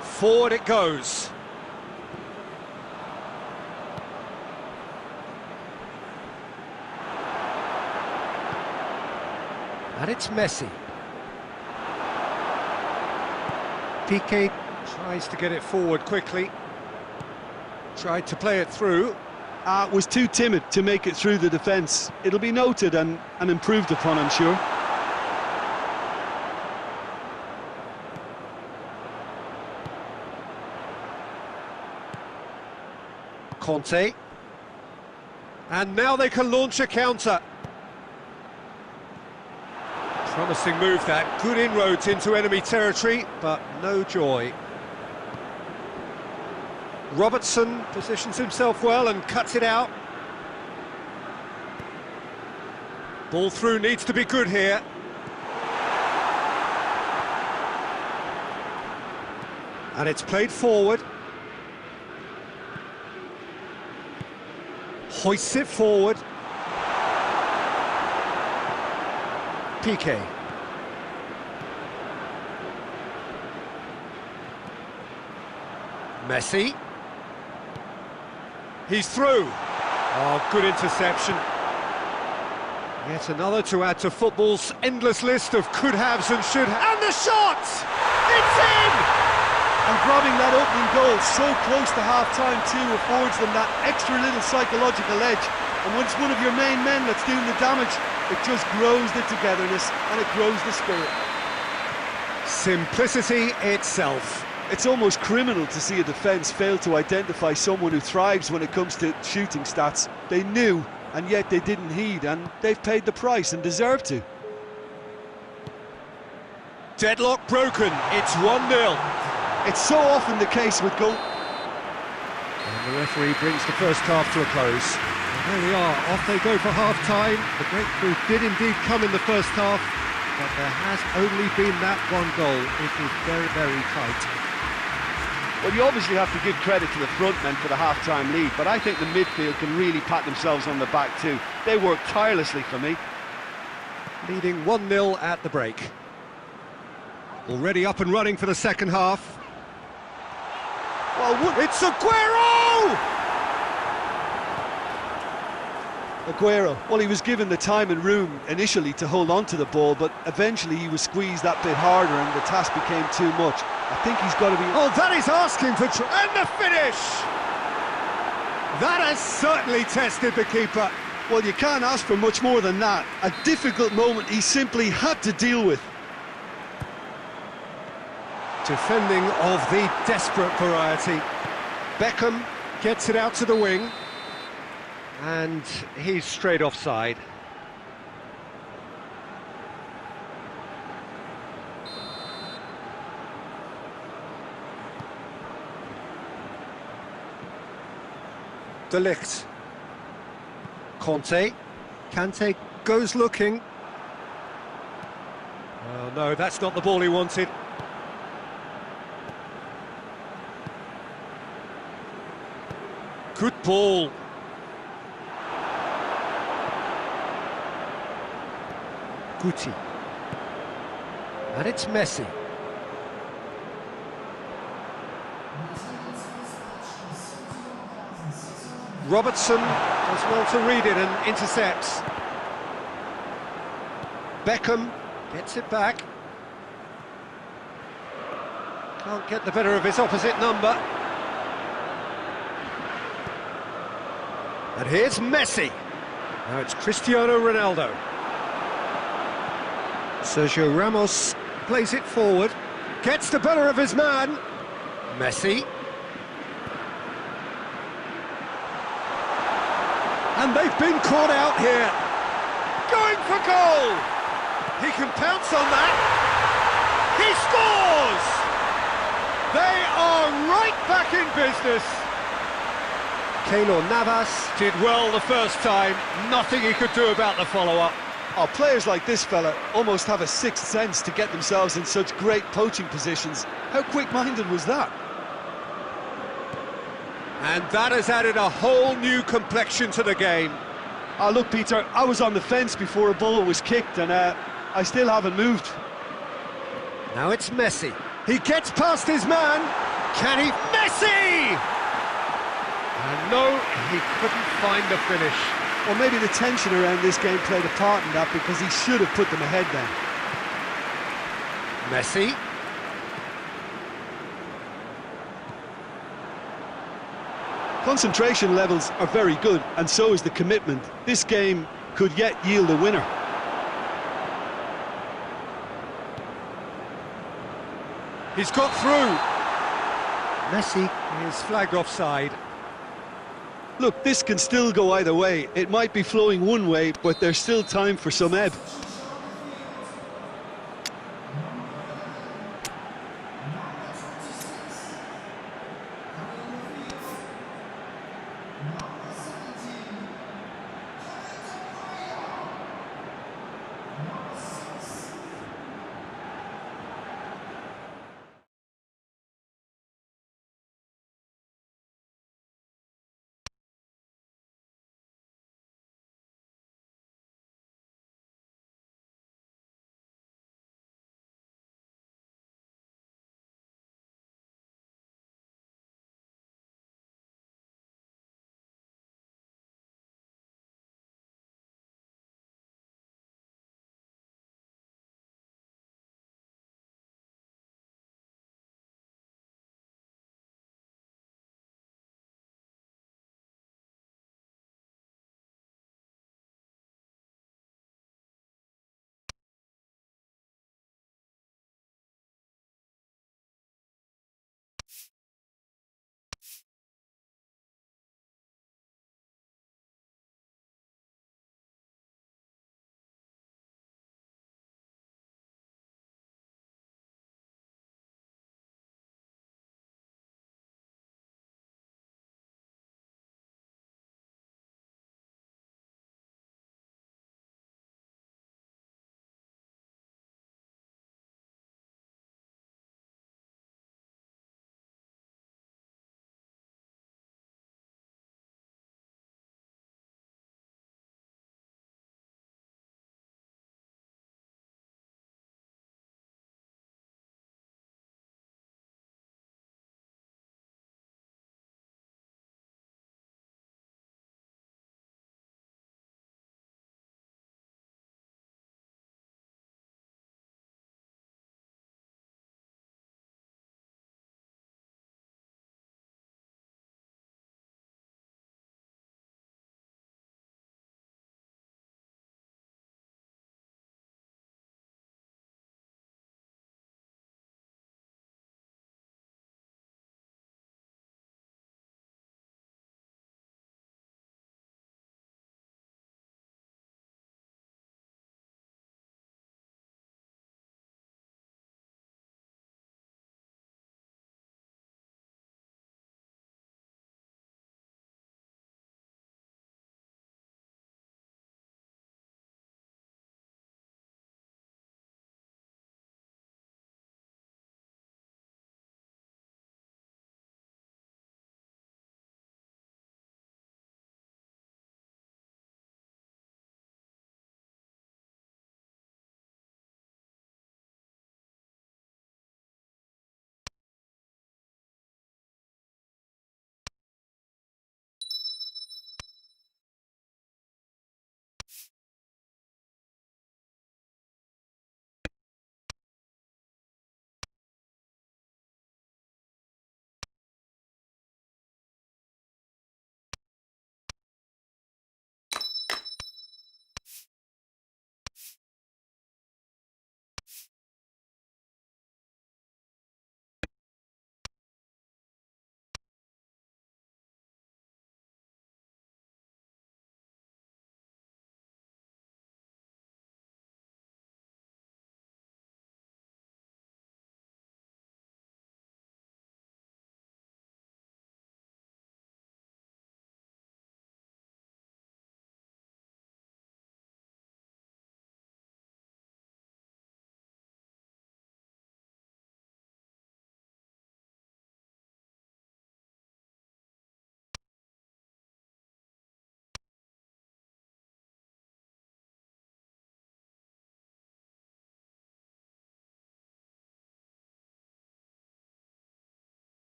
Forward it goes. And it's Messi. Piqué tries to get it forward quickly. Tried to play it through. Was too timid to make it through the defence. It'll be noted and improved upon, I'm sure. Conte. And now they can launch a counter. Promising move that, good inroads into enemy territory, but no joy. Robertson positions himself well and cuts it out. Ball through needs to be good here. And it's played forward. Hoists it forward. Piqué. Messi. He's through. Oh, good interception. Yet another to add to football's endless list of could-haves and should-haves. And the shot! It's in! And grabbing that opening goal so close to half-time too affords them that extra little psychological edge. And when it's one of your main men that's doing the damage, it just grows the togetherness and it grows the spirit. Simplicity itself. It's almost criminal to see a defence fail to identify someone who thrives when it comes to shooting stats. They knew, and yet they didn't heed, and they've paid the price and deserve to. Deadlock broken, it's 1-0. It's so often the case with goal. And the referee brings the first half to a close. And there we are, off they go for half-time. The breakthrough did indeed come in the first half, but there has only been that one goal. It is very, very tight. Well, you obviously have to give credit to the front men for the half-time lead, but I think the midfield can really pat themselves on the back too. They worked tirelessly for me. Leading 1-0 at the break. Already up and running for the second half. Well, it's Aguero! Aguero, well, he was given the time and room initially to hold on to the ball, but eventually he was squeezed that bit harder and the task became too much. I think he's got to be... Oh, that is asking for... And the finish! That has certainly tested the keeper. Well, you can't ask for much more than that. A difficult moment he simply had to deal with. Defending of the desperate variety. Beckham gets it out to the wing. And he's straight offside. De Ligt. Kante goes looking. Oh no, that's not the ball he wanted. Good ball. Guti. And it's Messi. Robertson does well to read it and intercepts. Beckham gets it back. Can't get the better of his opposite number. And here's Messi. Now it's Cristiano Ronaldo. Sergio Ramos plays it forward. Gets the better of his man. Messi. And they've been caught out here. Going for goal! He can pounce on that. He scores! They are right back in business. Keylor Navas did well the first time. Nothing he could do about the follow-up. Oh, players like this fella almost have a sixth sense to get themselves in such great poaching positions. How quick-minded was that? And that has added a whole new complexion to the game. Oh, look, Peter, I was on the fence before a ball was kicked, and I still haven't moved. Now it's Messi. He gets past his man. Can he? Messi! And no, he couldn't find the finish. Well, maybe the tension around this game played a part in that, because he should have put them ahead then. Messi. Concentration levels are very good, and so is the commitment. This game could yet yield a winner. He's got through. Messi is flagged offside. Look, this can still go either way. It might be flowing one way, but there's still time for some ebb.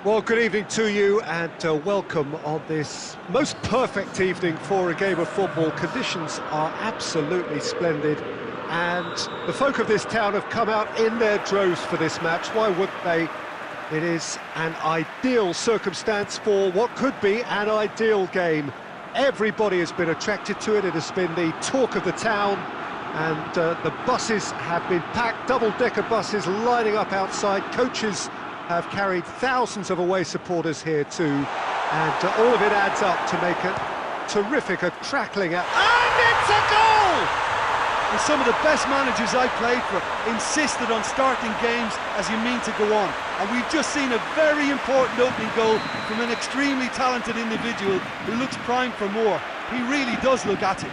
Well, good evening to you and welcome on this most perfect evening for a game of football. Conditions are absolutely splendid and the folk of this town have come out in their droves for this match. Why wouldn't they? It is an ideal circumstance for what could be an ideal game. Everybody has been attracted to it. It has been the talk of the town and the buses have been packed, double-decker buses lining up outside. Coaches have carried thousands of away supporters here too, and all of it adds up to make a terrific, a crackling and it's a goal! And some of the best managers I played for insisted on starting games as you mean to go on, and we've just seen a very important opening goal from an extremely talented individual who looks primed for more. He really does look at it.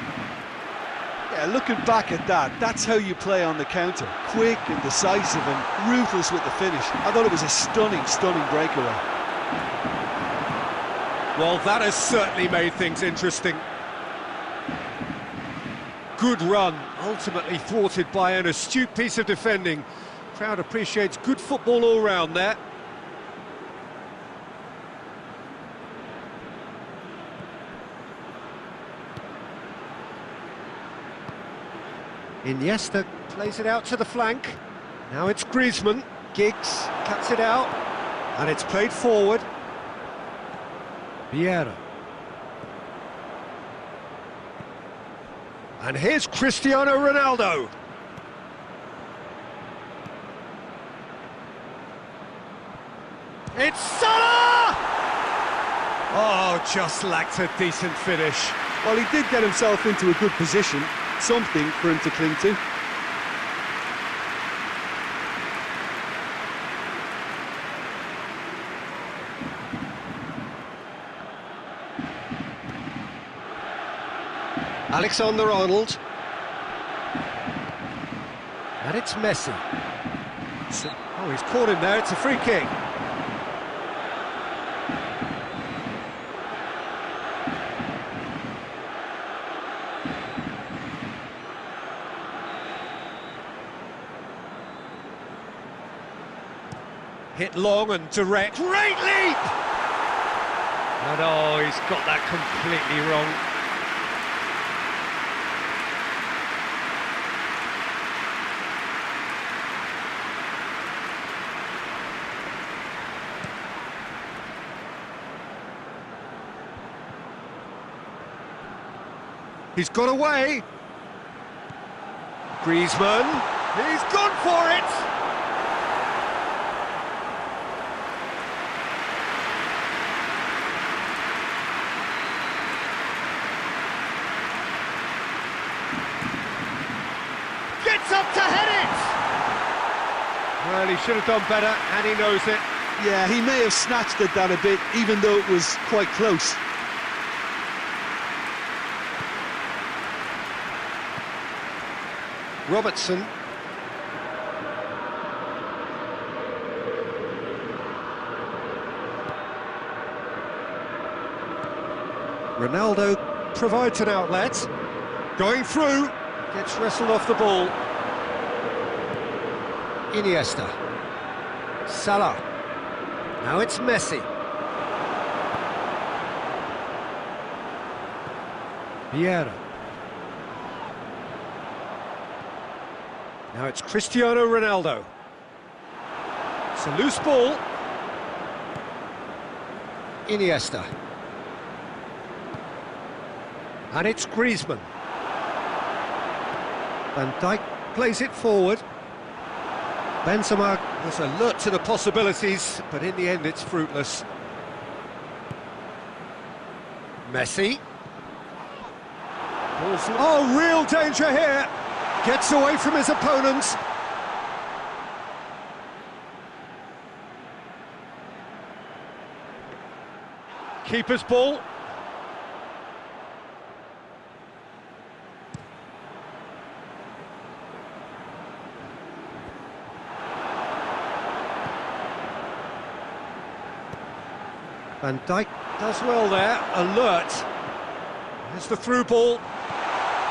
Yeah, looking back at that, that's how you play on the counter. Quick and decisive and ruthless with the finish. I thought it was a stunning, stunning breakaway. Well, that has certainly made things interesting. Good run, ultimately thwarted by an astute piece of defending. Crowd appreciates good football all round there. Iniesta plays it out to the flank. Now it's Griezmann. Giggs cuts it out. And it's played forward. Vieira. And here's Cristiano Ronaldo. It's Salah! Oh, just lacked a decent finish. Well, he did get himself into a good position. Something for him to cling to. Alexander-Arnold. And it's Messi. Oh, he's caught him there, it's a free kick. Hit long and direct. Great leap! And oh, he's got that completely wrong. He's got away. Griezmann. He's gone for it! Up to head it! Well, he should have done better, and he knows it. Yeah, he may have snatched at that a bit, even though it was quite close. Robertson. Ronaldo provides an outlet. Going through. Gets wrestled off the ball. Iniesta. Salah. Now it's Messi. Vieira. Now it's Cristiano Ronaldo. It's a loose ball. Iniesta. And it's Griezmann. Van Dijk plays it forward. Benzema was alert to the possibilities, but in the end it's fruitless. Messi. Oh, real danger here. Gets away from his opponents. Keeper's ball. Van Dijk does well there, alert. There's the through ball.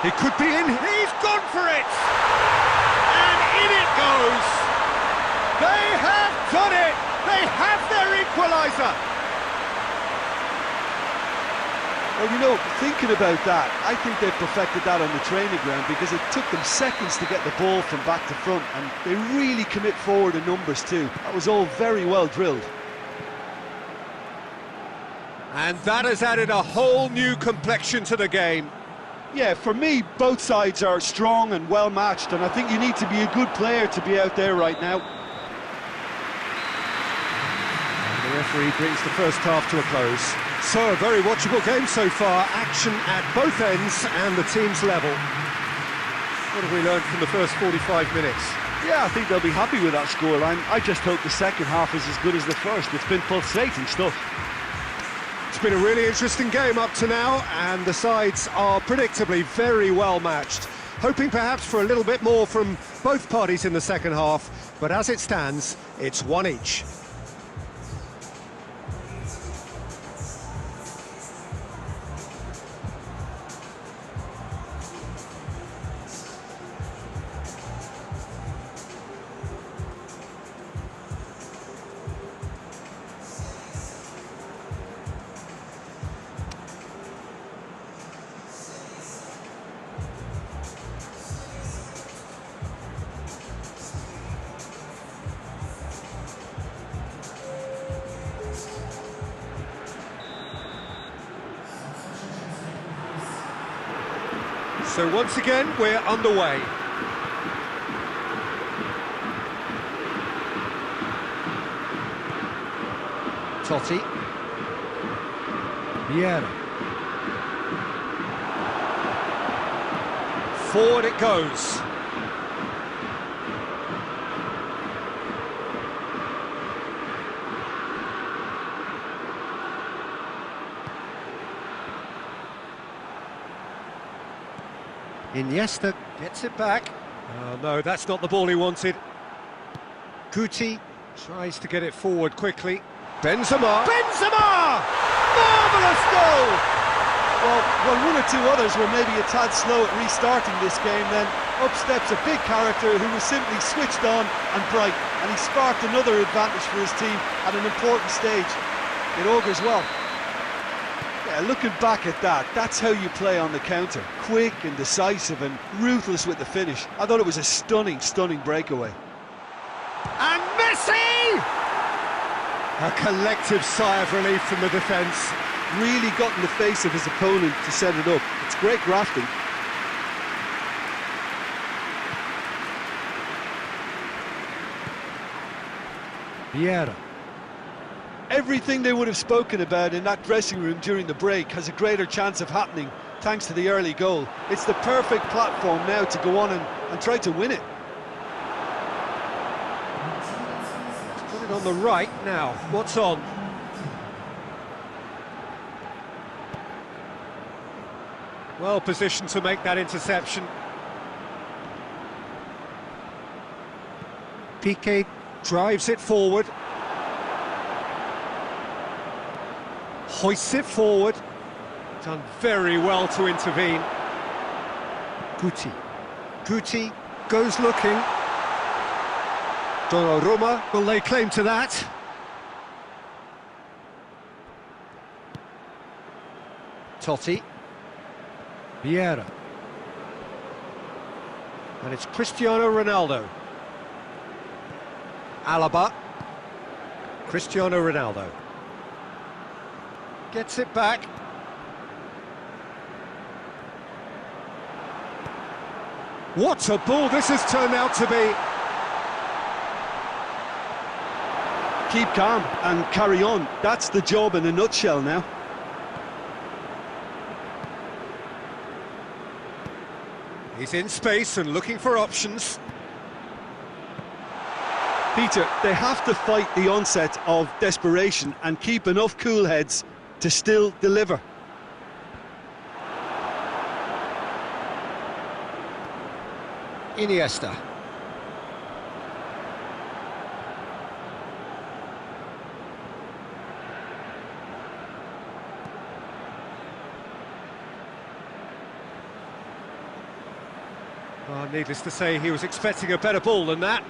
He could be in, he's gone for it! And in it goes! They have done it! They have their equaliser! Well, you know, thinking about that, I think they've perfected that on the training ground because it took them seconds to get the ball from back to front, and they really commit forward in numbers too. That was all very well drilled. And that has added a whole new complexion to the game. Yeah, for me, both sides are strong and well matched, and I think you need to be a good player to be out there right now. The referee brings the first half to a close. So, a very watchable game so far. Action at both ends and the team's level. What have we learned from the first 45 minutes? Yeah, I think they'll be happy with that scoreline. I just hope the second half is as good as the first. It's been pulsating stuff. It's been a really interesting game up to now, and the sides are predictably very well matched. Hoping perhaps for a little bit more from both parties in the second half, but as it stands, it's one each. So once again, we're underway. Totti. Vieira. Forward it goes. Iniesta gets it back. Oh no, that's not the ball he wanted. Guti tries to get it forward quickly. Benzema! Benzema! Marvellous goal! Well, one or two others were maybe a tad slow at restarting this game, then up steps a big character who was simply switched on and bright, and he sparked another advantage for his team at an important stage. It augurs well. Yeah, looking back at that, that's how you play on the counter. Quick and decisive and ruthless with the finish. I thought it was a stunning, stunning breakaway. And Messi! A collective sigh of relief from the defence. Really got in the face of his opponent to set it up. It's great grafting. Vieira. Everything they would have spoken about in that dressing room during the break has a greater chance of happening thanks to the early goal. It's the perfect platform now to go on and try to win it. Put it on the right now. What's on? Well positioned to make that interception. Piqué drives it forward. Hoists it forward. Done very well to intervene. Guti. Guti goes looking. Donnarumma will lay claim to that. Totti. Vieira. And it's Cristiano Ronaldo. Alaba. Cristiano Ronaldo. Gets it back. What a ball this has turned out to be. Keep calm and carry on. That's the job in a nutshell now. He's in space and looking for options. Peter, they have to fight the onset of desperation and keep enough cool heads to still deliver. Iniesta. Oh, needless to say, he was expecting a better ball than that.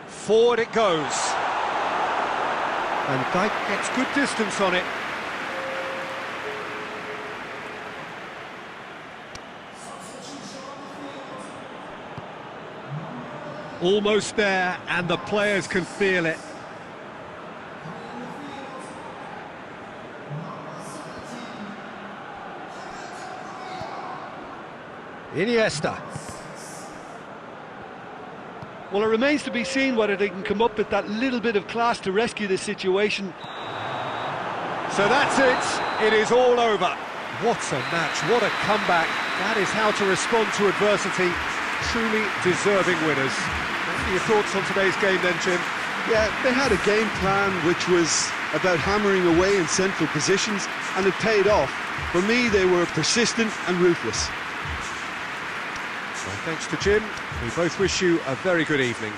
Forward it goes. And Dijk gets good distance on it. Almost there, and the players can feel it. Iniesta. Well, it remains to be seen whether they can come up with that little bit of class to rescue this situation. So that's it. It is all over. What a match, what a comeback. That is how to respond to adversity. Truly deserving winners. What are your thoughts on today's game then, Jim? Yeah, they had a game plan which was about hammering away in central positions, and it paid off. For me, they were persistent and ruthless. Well, thanks to Jim. We both wish you a very good evening.